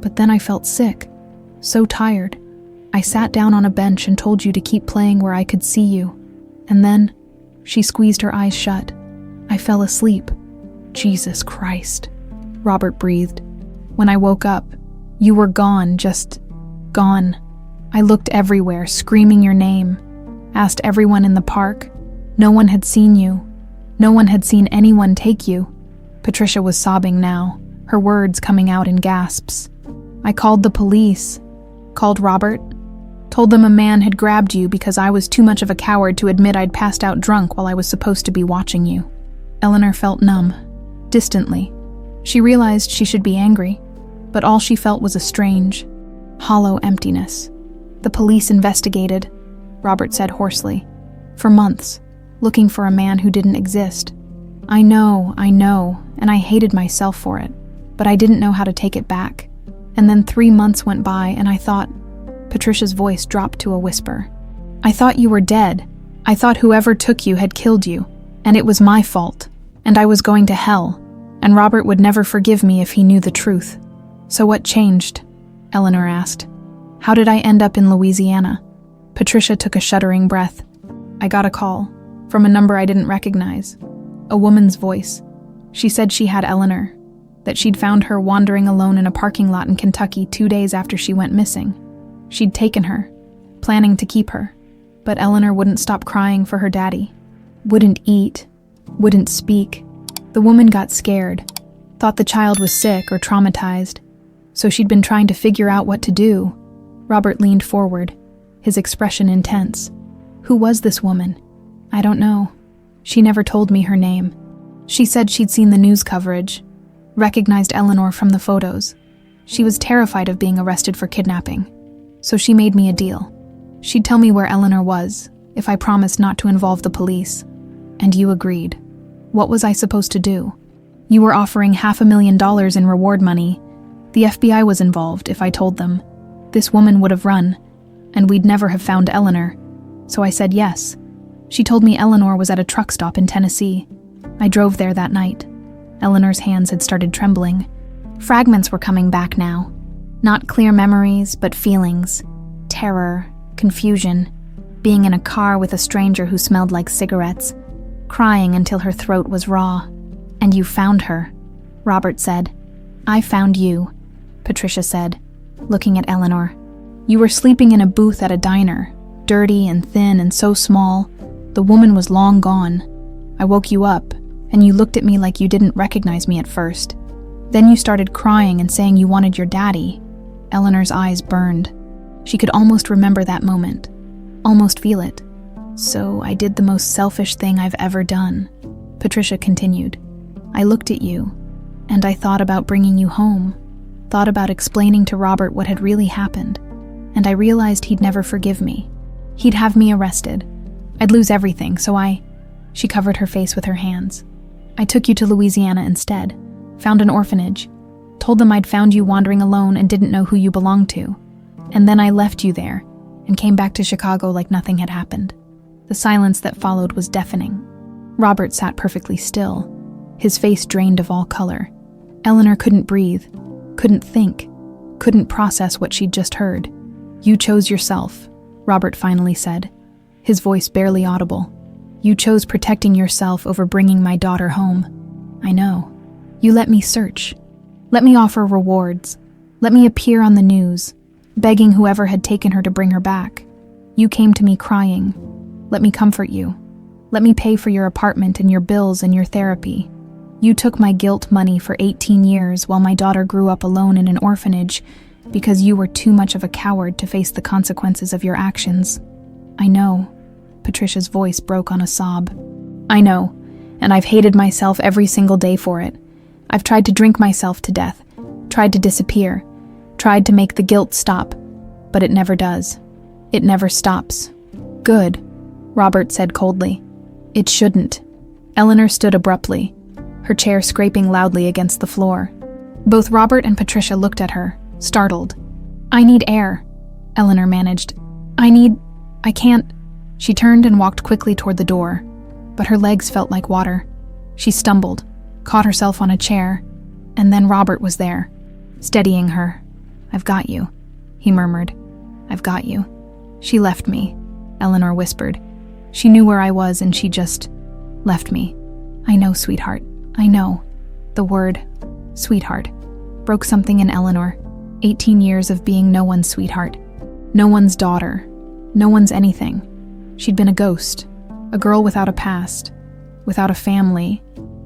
S1: but then I felt sick, so tired. I sat down on a bench and told you to keep playing where I could see you, and then she squeezed her eyes shut. I fell asleep. Jesus Christ, Robert breathed. When I woke up, you were gone, just gone. I looked everywhere, screaming your name, asked everyone in the park. No one had seen you. No one had seen anyone take you. Patricia was sobbing now, her words coming out in gasps. I called the police, called Robert, told them a man had grabbed you because I was too much of a coward to admit I'd passed out drunk while I was supposed to be watching you. Eleanor felt numb, distantly. She realized she should be angry, but all she felt was a strange, hollow emptiness. The police investigated, Robert said hoarsely, for months, looking for a man who didn't exist. I know, and I hated myself for it, but I didn't know how to take it back. And then 3 months went by and I thought, Patricia's voice dropped to a whisper. I thought you were dead. I thought whoever took you had killed you, and it was my fault, and I was going to hell, and Robert would never forgive me if he knew the truth. So what changed? Eleanor asked. How did I end up in Louisiana? Patricia took a shuddering breath. I got a call, from a number I didn't recognize. A woman's voice. She said she had Eleanor, that she'd found her wandering alone in a parking lot in Kentucky 2 days after she went missing. She'd taken her, planning to keep her, but Eleanor wouldn't stop crying for her daddy. Wouldn't eat, wouldn't speak. The woman got scared, thought the child was sick or traumatized, so she'd been trying to figure out what to do. Robert leaned forward, his expression intense. Who was this woman? I don't know. She never told me her name. She said she'd seen the news coverage, recognized Eleanor from the photos. She was terrified of being arrested for kidnapping, so she made me a deal. She'd tell me where Eleanor was, if I promised not to involve the police. And you agreed. What was I supposed to do? You were offering $500,000 in reward money. The FBI was involved, if I told them. This woman would have run, and we'd never have found Eleanor. So I said yes. She told me Eleanor was at a truck stop in Tennessee. I drove there that night. Eleanor's hands had started trembling. Fragments were coming back now. Not clear memories, but feelings. Terror, confusion, being in a car with a stranger who smelled like cigarettes, crying until her throat was raw. And you found her, Robert said. I found you, Patricia said, looking at Eleanor. You were sleeping in a booth at a diner, dirty and thin and so small. The woman was long gone. I woke you up, and you looked at me like you didn't recognize me at first. Then you started crying and saying you wanted your daddy. Eleanor's eyes burned. She could almost remember that moment, almost feel it. So I did the most selfish thing I've ever done, Patricia continued. I looked at you, and I thought about bringing you home, thought about explaining to Robert what had really happened, and I realized he'd never forgive me. He'd have me arrested. I'd lose everything, so She covered her face with her hands. I took you to Louisiana instead, found an orphanage, told them I'd found you wandering alone and didn't know who you belonged to. And then I left you there and came back to Chicago like nothing had happened. The silence that followed was deafening. Robert sat perfectly still, his face drained of all color. Eleanor couldn't breathe, couldn't think, couldn't process what she'd just heard. You chose yourself, Robert finally said, his voice barely audible. You chose protecting yourself over bringing my daughter home. I know. You let me search. Let me offer rewards. Let me appear on the news, begging whoever had taken her to bring her back. You came to me crying. Let me comfort you. Let me pay for your apartment and your bills and your therapy. You took my guilt money for 18 years while my daughter grew up alone in an orphanage, Because you were too much of a coward to face the consequences of your actions. I know. Patricia's voice broke on a sob. I know, and I've hated myself every single day for it. I've tried to drink myself to death, tried to disappear, tried to make the guilt stop, but it never does. It never stops. Good, Robert said coldly. It shouldn't. Eleanor stood abruptly, her chair scraping loudly against the floor. Both Robert and Patricia looked at her, startled. I need air, Eleanor managed. I can't. She turned and walked quickly toward the door, but her legs felt like water. She stumbled, caught herself on a chair, and then Robert was there, steadying her. I've got you, he murmured. I've got you. She left me, Eleanor whispered. She knew where I was and she just left me. I know, sweetheart. I know. The word, sweetheart, broke something in Eleanor. 18 years of being no one's sweetheart, no one's daughter, no one's anything. She'd been a ghost, a girl without a past, without a family,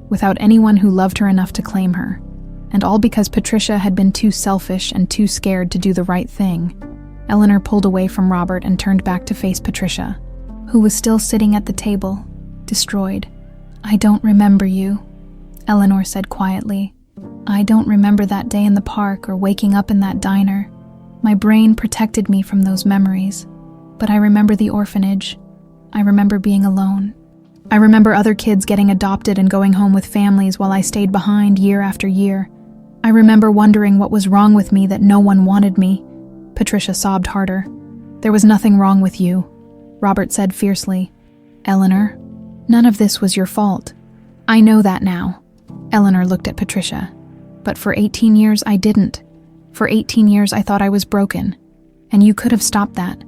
S1: without anyone who loved her enough to claim her. And all because Patricia had been too selfish and too scared to do the right thing. Eleanor pulled away from Robert and turned back to face Patricia, who was still sitting at the table, destroyed. I don't remember you, Eleanor said quietly. I don't remember that day in the park or waking up in that diner. My brain protected me from those memories. But I remember the orphanage. I remember being alone. I remember other kids getting adopted and going home with families while I stayed behind year after year. I remember wondering what was wrong with me that no one wanted me. Patricia sobbed harder. There was nothing wrong with you, Robert said fiercely. Eleanor, none of this was your fault. I know that now. Eleanor looked at Patricia. But for 18 years I didn't. For 18 years I thought I was broken. And you could have stopped that.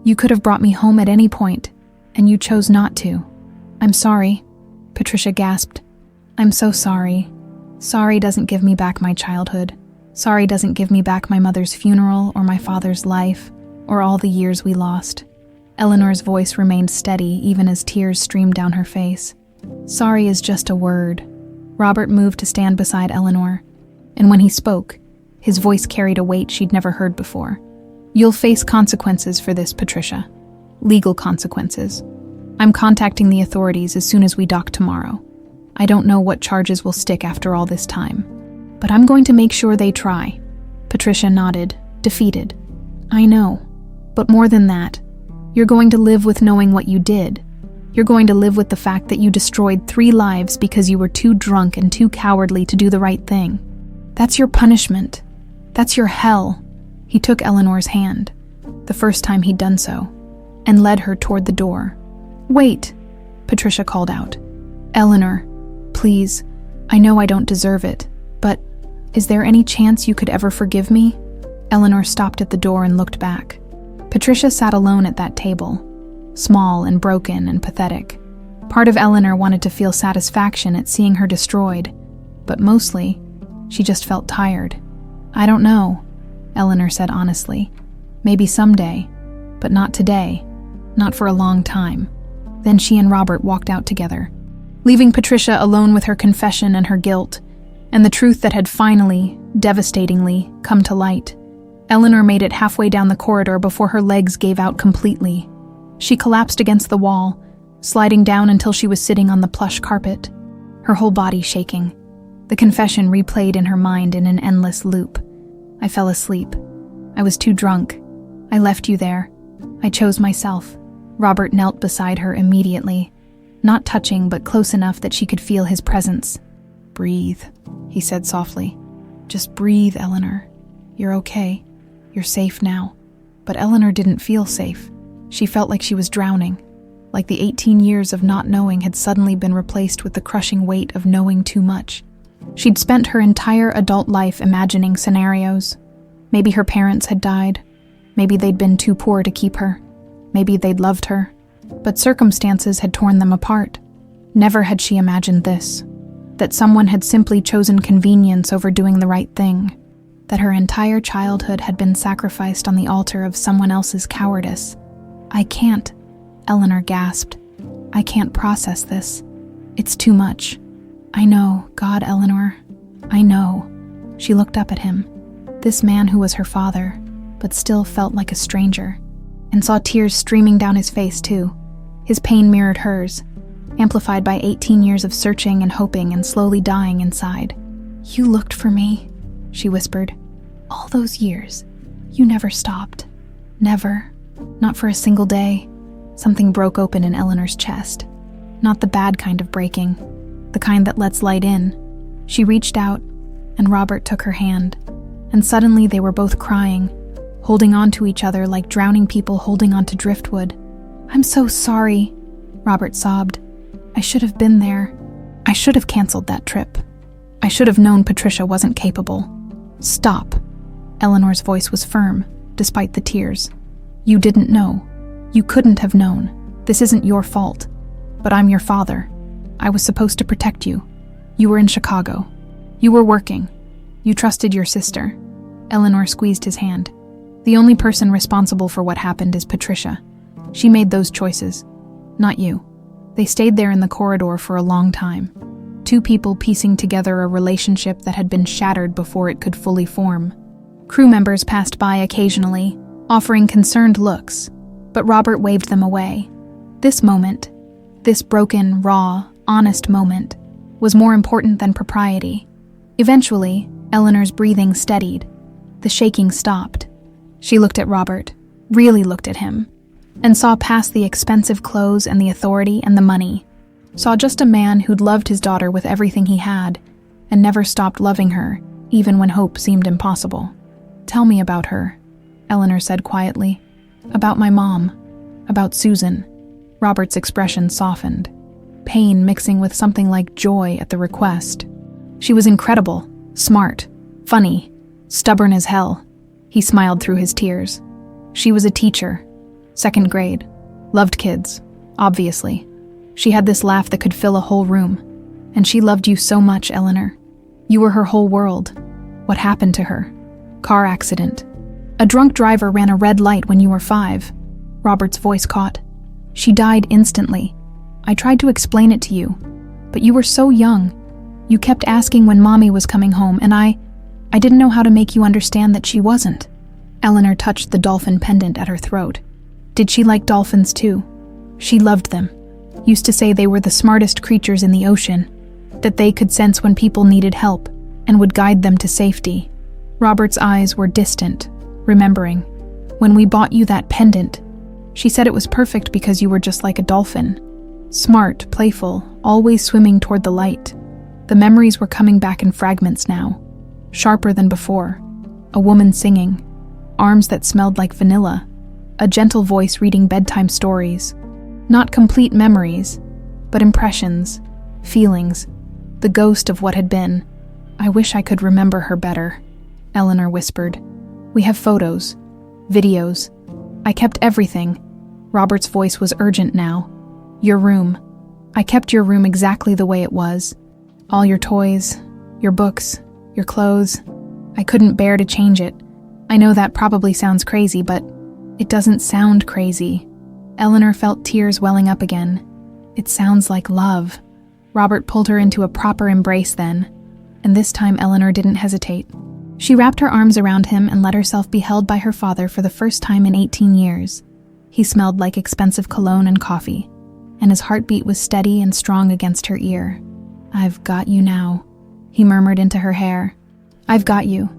S1: You could have brought me home at any point, and you chose not to. I'm sorry, Patricia gasped. I'm so sorry. Sorry doesn't give me back my childhood. Sorry doesn't give me back my mother's funeral or my father's life, or all the years we lost. Eleanor's voice remained steady even as tears streamed down her face. Sorry is just a word. Robert moved to stand beside Eleanor, and when he spoke, his voice carried a weight she'd never heard before. You'll face consequences for this, Patricia. Legal consequences. I'm contacting the authorities as soon as we dock tomorrow. I don't know what charges will stick after all this time, but I'm going to make sure they try. Patricia nodded, defeated. I know, but more than that, you're going to live with knowing what you did. You're going to live with the fact that you destroyed 3 lives because you were too drunk and too cowardly to do the right thing. That's your punishment. That's your hell. He took Eleanor's hand, the first time he'd done so, and led her toward the door. Wait, Patricia called out. Eleanor, please, I know I don't deserve it, but is there any chance you could ever forgive me? Eleanor stopped at the door and looked back. Patricia sat alone at that table, small and broken and pathetic. Part of Eleanor wanted to feel satisfaction at seeing her destroyed, but mostly, she just felt tired. I don't know, Eleanor said honestly. Maybe someday, but not today, not for a long time. Then she and Robert walked out together, leaving Patricia alone with her confession and her guilt, and the truth that had finally, devastatingly, come to light. Eleanor made it halfway down the corridor before her legs gave out completely. She collapsed against the wall, sliding down until she was sitting on the plush carpet, her whole body shaking. The confession replayed in her mind in an endless loop. I fell asleep. I was too drunk. I left you there. I chose myself. Robert knelt beside her immediately, not touching but close enough that she could feel his presence. Breathe, he said softly. Just breathe, Eleanor. You're okay. You're safe now. But Eleanor didn't feel safe. She felt like she was drowning, like the 18 years of not knowing had suddenly been replaced with the crushing weight of knowing too much. She'd spent her entire adult life imagining scenarios. Maybe her parents had died. Maybe they'd been too poor to keep her. Maybe they'd loved her. But circumstances had torn them apart. Never had she imagined this. That someone had simply chosen convenience over doing the right thing. That her entire childhood had been sacrificed on the altar of someone else's cowardice. I can't, Eleanor gasped. I can't process this. It's too much. I know, God, Eleanor. I know. She looked up at him. This man who was her father, but still felt like a stranger, and saw tears streaming down his face too. His pain mirrored hers, amplified by 18 years of searching and hoping and slowly dying inside. "You looked for me," she whispered. "All those years. You never stopped. Never. Not for a single day." Something broke open in Eleanor's chest. Not the bad kind of breaking, the kind that lets light in. She reached out, and Robert took her hand, and suddenly they were both crying, holding on to each other like drowning people holding on to driftwood. "I'm so sorry," Robert sobbed. "I should have been there. I should have canceled that trip. I should have known Patricia wasn't capable." "Stop." Eleanor's voice was firm, despite the tears. "You didn't know. You couldn't have known. This isn't your fault. But I'm your father. I was supposed to protect you. You were in Chicago. You were working. You trusted your sister." Eleanor squeezed his hand. "The only person responsible for what happened is Patricia. She made those choices, not you." They stayed there in the corridor for a long time. Two people piecing together a relationship that had been shattered before it could fully form. Crew members passed by occasionally, offering concerned looks, but Robert waved them away. This moment, this broken, raw, honest moment, was more important than propriety. Eventually, Eleanor's breathing steadied. The shaking stopped. She looked at Robert, really looked at him, and saw past the expensive clothes and the authority and the money. Saw just a man who'd loved his daughter with everything he had, and never stopped loving her, even when hope seemed impossible. "Tell me about her," Eleanor said quietly. "About my mom. About Susan." Robert's expression softened, pain mixing with something like joy at the request. "She was incredible, smart, funny, stubborn as hell." He smiled through his tears. "She was a teacher, 2nd grade, loved kids, obviously. She had this laugh that could fill a whole room. And she loved you so much, Eleanor. You were her whole world. What happened to her? Car accident. A drunk driver ran a red light when you were 5. Robert's voice caught. She died instantly. I tried to explain it to you, but you were so young. You kept asking when Mommy was coming home, and I didn't know how to make you understand that she wasn't." Eleanor touched the dolphin pendant at her throat. "Did she like dolphins too? She loved them. Used to say they were the smartest creatures in the ocean, that they could sense when people needed help and would guide them to safety." Robert's eyes were distant, remembering. "When we bought you that pendant, she said it was perfect because you were just like a dolphin. Smart, playful, always swimming toward the light." The memories were coming back in fragments now, sharper than before. A woman singing, arms that smelled like vanilla, a gentle voice reading bedtime stories. Not complete memories, but impressions, feelings, the ghost of what had been. "I wish I could remember her better," Eleanor whispered. "We have photos, videos. I kept everything." Robert's voice was urgent now. "Your room. I kept your room exactly the way it was. All your toys, your books, your clothes. I couldn't bear to change it. I know that probably sounds crazy, but it doesn't sound crazy." Eleanor felt tears welling up again. "It sounds like love." Robert pulled her into a proper embrace then, and this time Eleanor didn't hesitate. She wrapped her arms around him and let herself be held by her father for the first time in 18 years. He smelled like expensive cologne and coffee, and his heartbeat was steady and strong against her ear. "I've got you now," he murmured into her hair. "I've got you,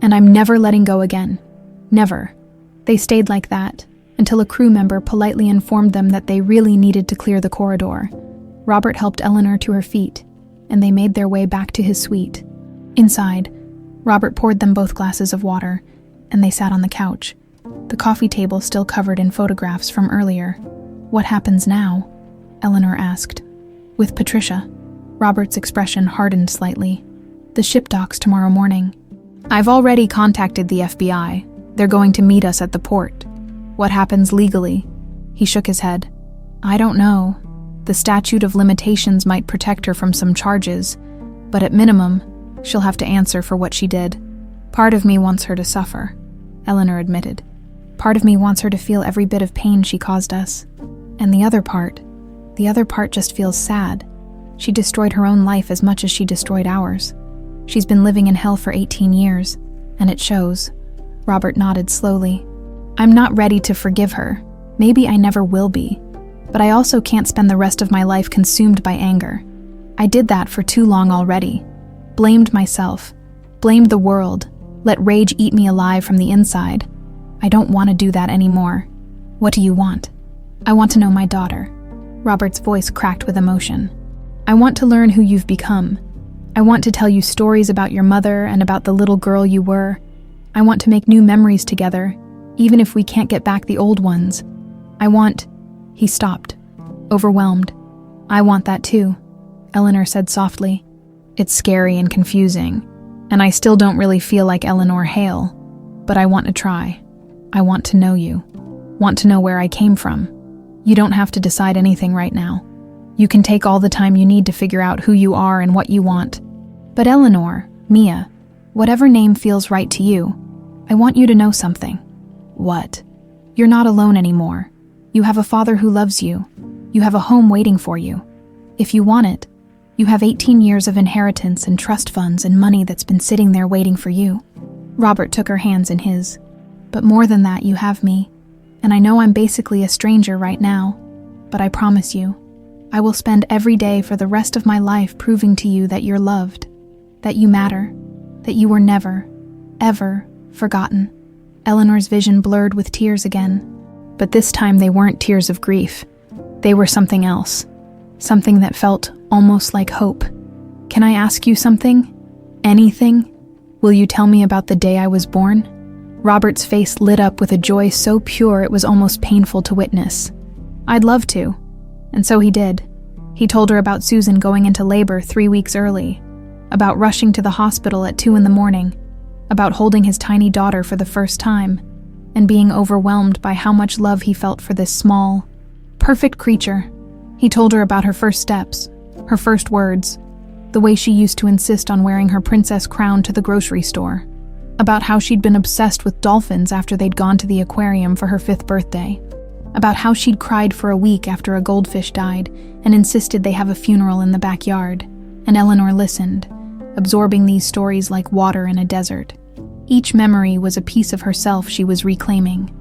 S1: and I'm never letting go again. Never." They stayed like that, until a crew member politely informed them that they really needed to clear the corridor. Robert helped Eleanor to her feet, and they made their way back to his suite. Inside, Robert poured them both glasses of water, and they sat on the couch, the coffee table still covered in photographs from earlier. "What happens now?" Eleanor asked. "With Patricia." Robert's expression hardened slightly. "The ship docks tomorrow morning. I've already contacted the FBI. They're going to meet us at the port." "What happens legally?" He shook his head. "I don't know. The statute of limitations might protect her from some charges, but at minimum, she'll have to answer for what she did. Part of me wants her to suffer," Eleanor admitted. "Part of me wants her to feel every bit of pain she caused us. And the other part just feels sad. She destroyed her own life as much as she destroyed ours. She's been living in hell for 18 years, And it shows. Robert nodded slowly. I'm not ready to forgive her. Maybe I never will be. But I also can't spend the rest of my life consumed by anger. I did that for too long already. Blamed myself. Blamed the world. Let rage eat me alive from the inside. I don't want to do that anymore. What do you want? I want to know my daughter. Robert's voice cracked with emotion. I want to learn who you've become. I want to tell you stories about your mother and about the little girl you were. I want to make new memories together, even if we can't get back the old ones. He stopped, overwhelmed. I want that too, Eleanor said softly. It's scary and confusing, and I still don't really feel like Eleanor Hale, but I want to try. I want to know you. Want to know where I came from. You don't have to decide anything right now. You can take all the time you need to figure out who you are and what you want. But Eleanor, Mia, whatever name feels right to you, I want you to know something. What? You're not alone anymore. You have a father who loves you. You have a home waiting for you. If you want it, you have 18 years of inheritance and trust funds and money that's been sitting there waiting for you. Robert took her hands in his. But more than that, you have me. And I know I'm basically a stranger right now, but I promise you, I will spend every day for the rest of my life proving to you that you're loved, that you matter, that you were never, ever forgotten. Eleanor's vision blurred with tears again, but this time they weren't tears of grief. They were something else, something that felt almost like hope. Can I ask you something? Anything? Will you tell me about the day I was born? Robert's face lit up with a joy so pure it was almost painful to witness. I'd love to. And so he did. He told her about Susan going into labor 3 weeks early, about rushing to the hospital at 2 a.m, about holding his tiny daughter for the first time, and being overwhelmed by how much love he felt for this small, perfect creature. He told her about her first steps, her first words, the way she used to insist on wearing her princess crown to the grocery store, about how she'd been obsessed with dolphins after they'd gone to the aquarium for her 5th birthday, about how she'd cried for a week after a goldfish died and insisted they have a funeral in the backyard, and Eleanor listened, absorbing these stories like water in a desert. Each memory was a piece of herself she was reclaiming,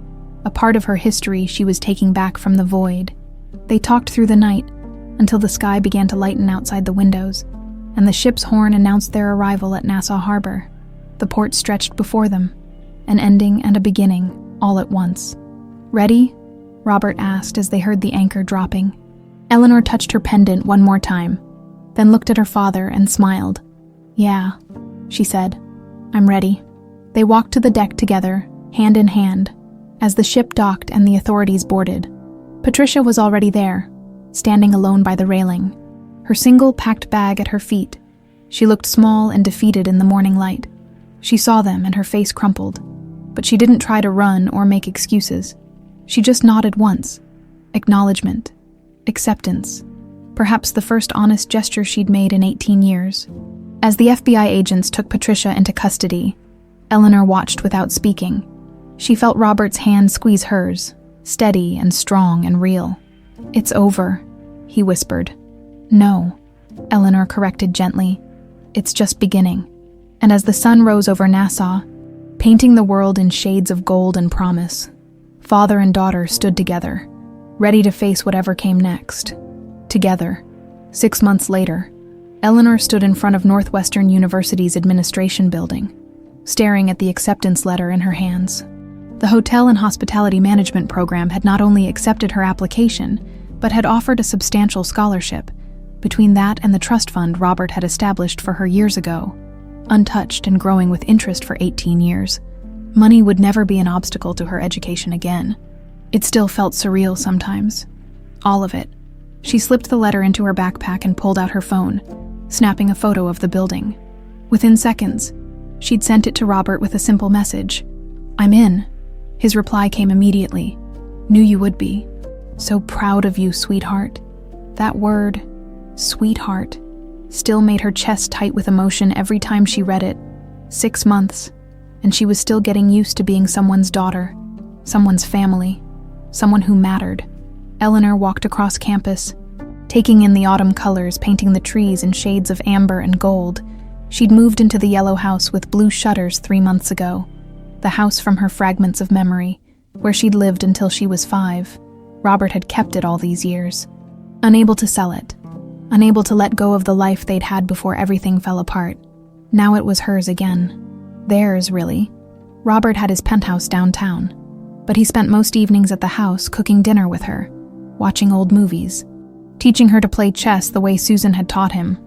S1: a part of her history she was taking back from the void. They talked through the night, until the sky began to lighten outside the windows, and the ship's horn announced their arrival at Nassau Harbor. The port stretched before them, an ending and a beginning, all at once. Ready? Robert asked as they heard the anchor dropping. Eleanor touched her pendant one more time, then looked at her father and smiled. Yeah, she said. I'm ready. They walked to the deck together, hand in hand, as the ship docked and the authorities boarded. Patricia was already there, standing alone by the railing, her single packed bag at her feet. She looked small and defeated in the morning light. She saw them and her face crumpled, but she didn't try to run or make excuses. She just nodded once. Acknowledgement. Acceptance. Perhaps the first honest gesture she'd made in 18 years. As the FBI agents took Patricia into custody, Eleanor watched without speaking. She felt Robert's hand squeeze hers, steady and strong and real. It's over, he whispered. No, Eleanor corrected gently. It's just beginning. And as the sun rose over Nassau, painting the world in shades of gold and promise, father and daughter stood together, ready to face whatever came next. Together. 6 months later, Eleanor stood in front of Northwestern University's administration building, staring at the acceptance letter in her hands. The Hotel and Hospitality Management program had not only accepted her application, but had offered a substantial scholarship, between that and the trust fund Robert had established for her years ago. Untouched and growing with interest for 18 years, money would never be an obstacle to her education again. It still felt surreal sometimes. All of it. She slipped the letter into her backpack and pulled out her phone, snapping a photo of the building. Within seconds, she'd sent it to Robert with a simple message. I'm in. His reply came immediately. Knew you would be. So proud of you, sweetheart. That word, sweetheart, still made her chest tight with emotion every time she read it. 6 months, and she was still getting used to being someone's daughter, someone's family, someone who mattered. Eleanor walked across campus, taking in the autumn colors painting the trees in shades of amber and gold, She'd moved into the yellow house with blue shutters 3 months ago, the house from her fragments of memory, where she'd lived until she was 5. Robert had kept it all these years. Unable to sell it, unable to let go of the life they'd had before everything fell apart. Now it was hers again. Theirs, really. Robert had his penthouse downtown, but he spent most evenings at the house cooking dinner with her, watching old movies, teaching her to play chess the way Susan had taught him.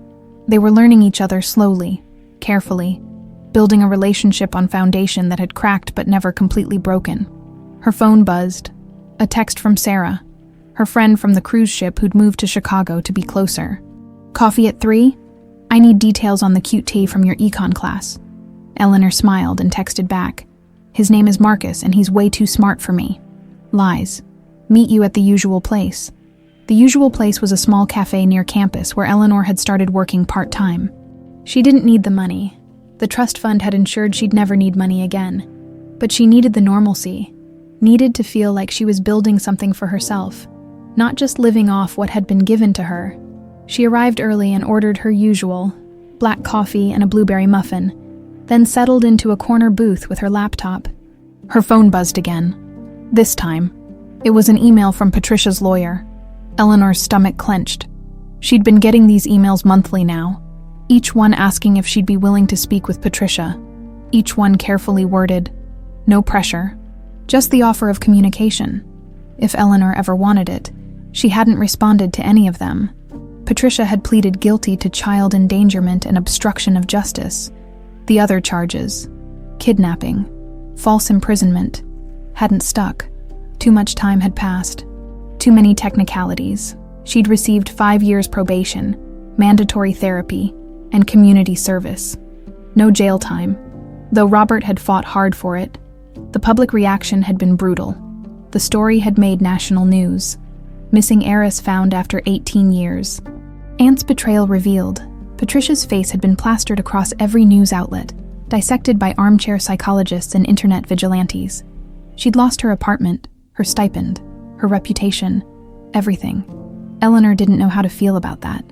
S1: They were learning each other slowly, carefully, building a relationship on foundation that had cracked but never completely broken. Her phone buzzed. A text from Sarah, her friend from the cruise ship who'd moved to Chicago to be closer. "Coffee at 3? I need details on the cute tea from your econ class." Eleanor smiled and texted back, "His name is Marcus and he's way too smart for me." Lies. "Meet you at the usual place." The usual place was a small cafe near campus where Eleanor had started working part-time. She didn't need the money. The trust fund had ensured she'd never need money again. But she needed the normalcy, needed to feel like she was building something for herself, not just living off what had been given to her. She arrived early and ordered her usual, black coffee and a blueberry muffin, then settled into a corner booth with her laptop. Her phone buzzed again. This time, it was an email from Patricia's lawyer. Eleanor's stomach clenched. She'd been getting these emails monthly now, each one asking if she'd be willing to speak with Patricia, each one carefully worded. No pressure, just the offer of communication. If Eleanor ever wanted it, she hadn't responded to any of them. Patricia had pleaded guilty to child endangerment and obstruction of justice. The other charges, kidnapping, false imprisonment, hadn't stuck. Too much time had passed. Too many technicalities. She'd received 5 years probation, mandatory therapy, and community service. No jail time, though Robert had fought hard for it. The public reaction had been brutal. The story had made national news. Missing heiress found after 18 years. Aunt's betrayal revealed. Patricia's face had been plastered across every news outlet, dissected by armchair psychologists and internet vigilantes. She'd lost her apartment, her stipend, her reputation, everything. Eleanor didn't know how to feel about that.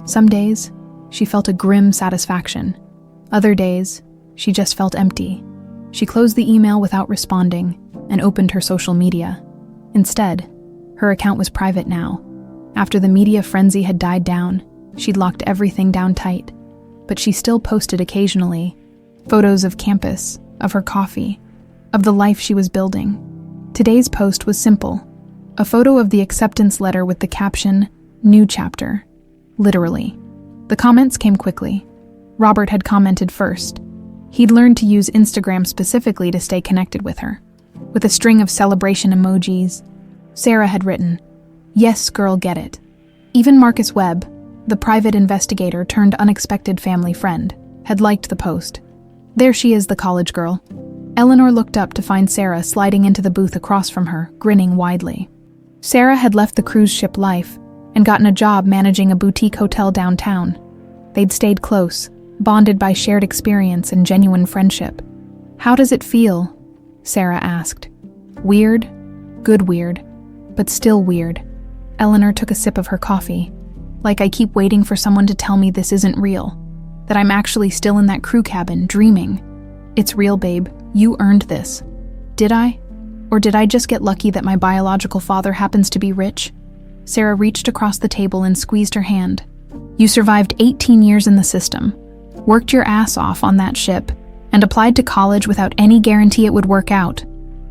S1: Some days, she felt a grim satisfaction. Other days, she just felt empty. She closed the email without responding and opened her social media. Instead, her account was private now. After the media frenzy had died down, she'd locked everything down tight. But she still posted occasionally, photos of campus, of her coffee, of the life she was building. Today's post was simple. A photo of the acceptance letter with the caption, "New chapter." Literally. The comments came quickly. Robert had commented first. He'd learned to use Instagram specifically to stay connected with her, with a string of celebration emojis. Sarah had written, "Yes, girl, get it." Even Marcus Webb, the private investigator turned unexpected family friend, had liked the post. There she is, the college girl. Eleanor looked up to find Sarah sliding into the booth across from her, grinning widely. Sarah had left the cruise ship life and gotten a job managing a boutique hotel downtown. They'd stayed close, bonded by shared experience and genuine friendship. "How does it feel?" Sarah asked. "Weird? Good weird, but still weird." Eleanor took a sip of her coffee. "Like I keep waiting for someone to tell me this isn't real, that I'm actually still in that crew cabin, dreaming. It's real, babe. You earned this." "Did I? Or did I just get lucky that my biological father happens to be rich?" Sarah reached across the table and squeezed her hand. "You survived 18 years in the system, worked your ass off on that ship, and applied to college without any guarantee it would work out.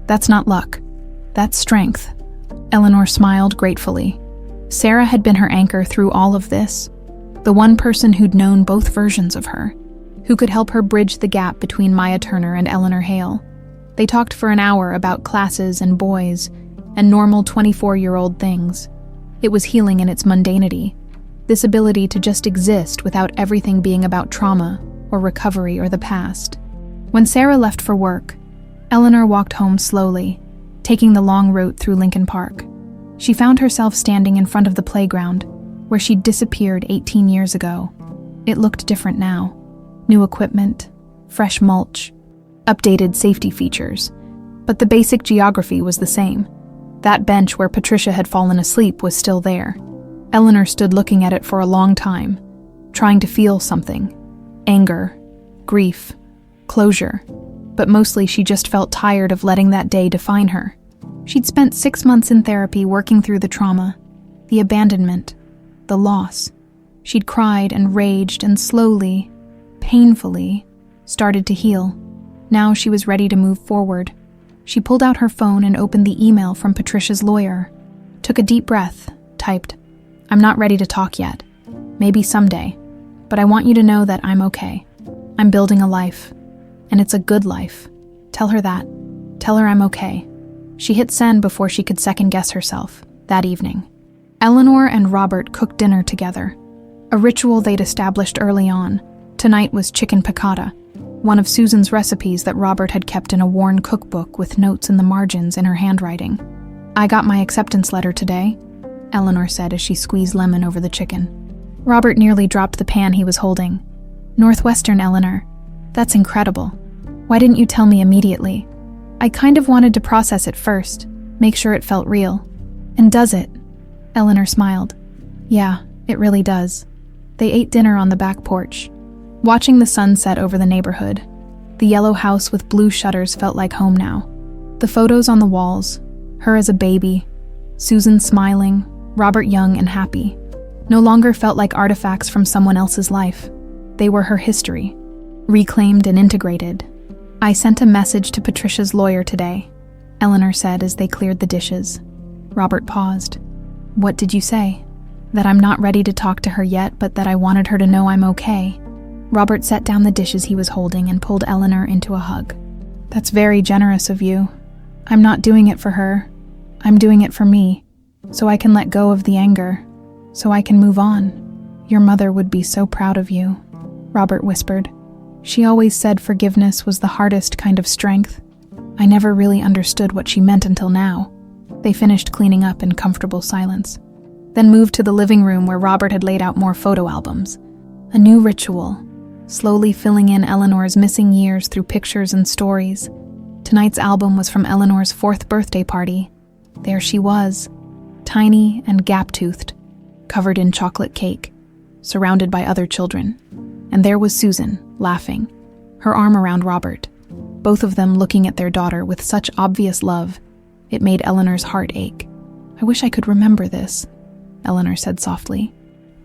S1: That's not luck. That's strength." Eleanor smiled gratefully. Sarah had been her anchor through all of this, the one person who'd known both versions of her, who could help her bridge the gap between Maya Turner and Eleanor Hale. They talked for an hour about classes and boys, and normal 24-year-old things. It was healing in its mundanity, this ability to just exist without everything being about trauma or recovery or the past. When Sarah left for work, Eleanor walked home slowly, taking the long route through Lincoln Park. She found herself standing in front of the playground, where she'd disappeared 18 years ago. It looked different now. New equipment, fresh mulch, updated safety features. But the basic geography was the same. That bench where Patricia had fallen asleep was still there. Eleanor stood looking at it for a long time, trying to feel something. Anger, grief, closure. But mostly she just felt tired of letting that day define her. She'd spent 6 months in therapy working through the trauma, the abandonment, the loss. She'd cried and raged and slowly, painfully, started to heal. Now she was ready to move forward. She pulled out her phone and opened the email from Patricia's lawyer. Took a deep breath, typed, "I'm not ready to talk yet. Maybe someday. But I want you to know that I'm okay. I'm building a life. And it's a good life. Tell her that. Tell her I'm okay." She hit send before she could second-guess herself, that evening. Eleanor and Robert cooked dinner together. A ritual they'd established early on. Tonight was chicken piccata, one of Susan's recipes that Robert had kept in a worn cookbook with notes in the margins in her handwriting. "I got my acceptance letter today," Eleanor said as she squeezed lemon over the chicken. Robert nearly dropped the pan he was holding. "Northwestern, Eleanor. That's incredible. Why didn't you tell me immediately? I kind of wanted to process it first, make sure it felt real." "And does it?" Eleanor smiled. "Yeah, it really does." They ate dinner on the back porch, watching the sun set over the neighborhood. The yellow house with blue shutters felt like home now. The photos on the walls, her as a baby, Susan smiling, Robert young and happy, no longer felt like artifacts from someone else's life. They were her history, reclaimed and integrated. "I sent a message to Patricia's lawyer today," Eleanor said as they cleared the dishes. Robert paused. "What did you say?" "That I'm not ready to talk to her yet, but that I wanted her to know I'm okay." Robert set down the dishes he was holding and pulled Eleanor into a hug. "That's very generous of you. I'm not doing it for her. I'm doing it for me, so I can let go of the anger, so I can move on. Your mother would be so proud of you," Robert whispered. "She always said forgiveness was the hardest kind of strength. I never really understood what she meant until now." They finished cleaning up in comfortable silence, then moved to the living room where Robert had laid out more photo albums. A new ritual, slowly filling in Eleanor's missing years through pictures and stories. Tonight's album was from Eleanor's 4th birthday party. There she was, tiny and gap-toothed, covered in chocolate cake, surrounded by other children. And there was Susan, laughing, her arm around Robert, both of them looking at their daughter with such obvious love, it made Eleanor's heart ache. "I wish I could remember this," Eleanor said softly,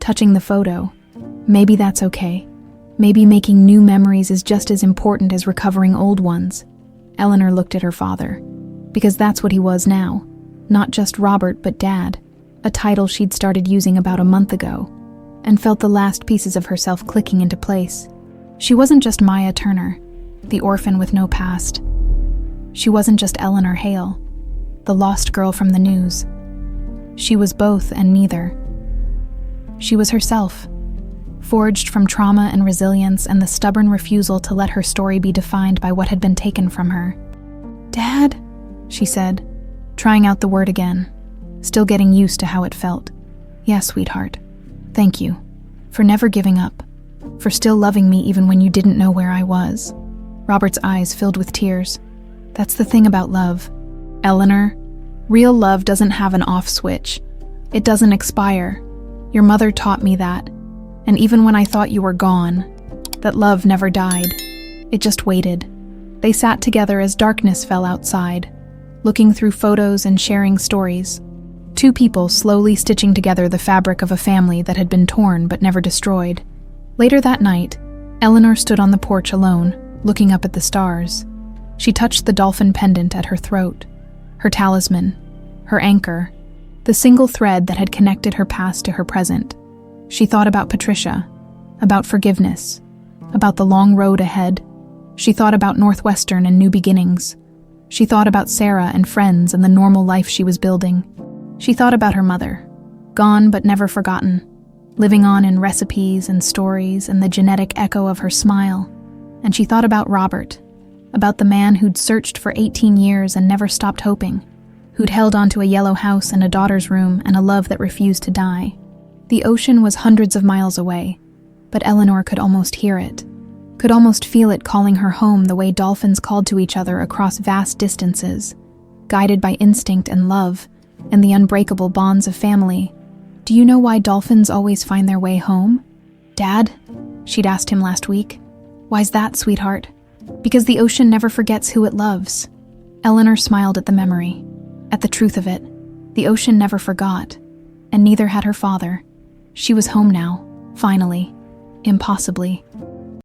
S1: touching the photo. "Maybe that's okay. Maybe making new memories is just as important as recovering old ones." Eleanor looked at her father, because that's what he was now, not just Robert but Dad, a title she'd started using about a month ago, and felt the last pieces of herself clicking into place. She wasn't just Maya Turner, the orphan with no past. She wasn't just Eleanor Hale, the lost girl from the news. She was both and neither. She was herself, forged from trauma and resilience and the stubborn refusal to let her story be defined by what had been taken from her. "Dad," she said, trying out the word again, still getting used to how it felt. "Yeah, sweetheart. Thank you. For never giving up. For still loving me even when you didn't know where I was." Robert's eyes filled with tears. "That's the thing about love, Eleanor. Real love doesn't have an off switch. It doesn't expire. Your mother taught me that. And even when I thought you were gone, that love never died. It just waited." They sat together as darkness fell outside, looking through photos and sharing stories. Two people slowly stitching together the fabric of a family that had been torn but never destroyed. Later that night, Eleanor stood on the porch alone, looking up at the stars. She touched the dolphin pendant at her throat, her talisman, her anchor, the single thread that had connected her past to her present. She thought about Patricia, about forgiveness, about the long road ahead. She thought about Northwestern and new beginnings. She thought about Sarah and friends and the normal life she was building. She thought about her mother, gone but never forgotten, living on in recipes and stories and the genetic echo of her smile. And she thought about Robert, about the man who'd searched for 18 years and never stopped hoping, who'd held onto a yellow house and a daughter's room and a love that refused to die. The ocean was hundreds of miles away, but Eleanor could almost hear it, could almost feel it calling her home the way dolphins called to each other across vast distances, guided by instinct and love and the unbreakable bonds of family. "Do you know why dolphins always find their way home, Dad?" she'd asked him last week. Why's that, sweetheart? Because the ocean never forgets who it loves. Eleanor smiled at the memory, at the truth of it. The ocean never forgot, and neither had her father. She was home now, finally, impossibly.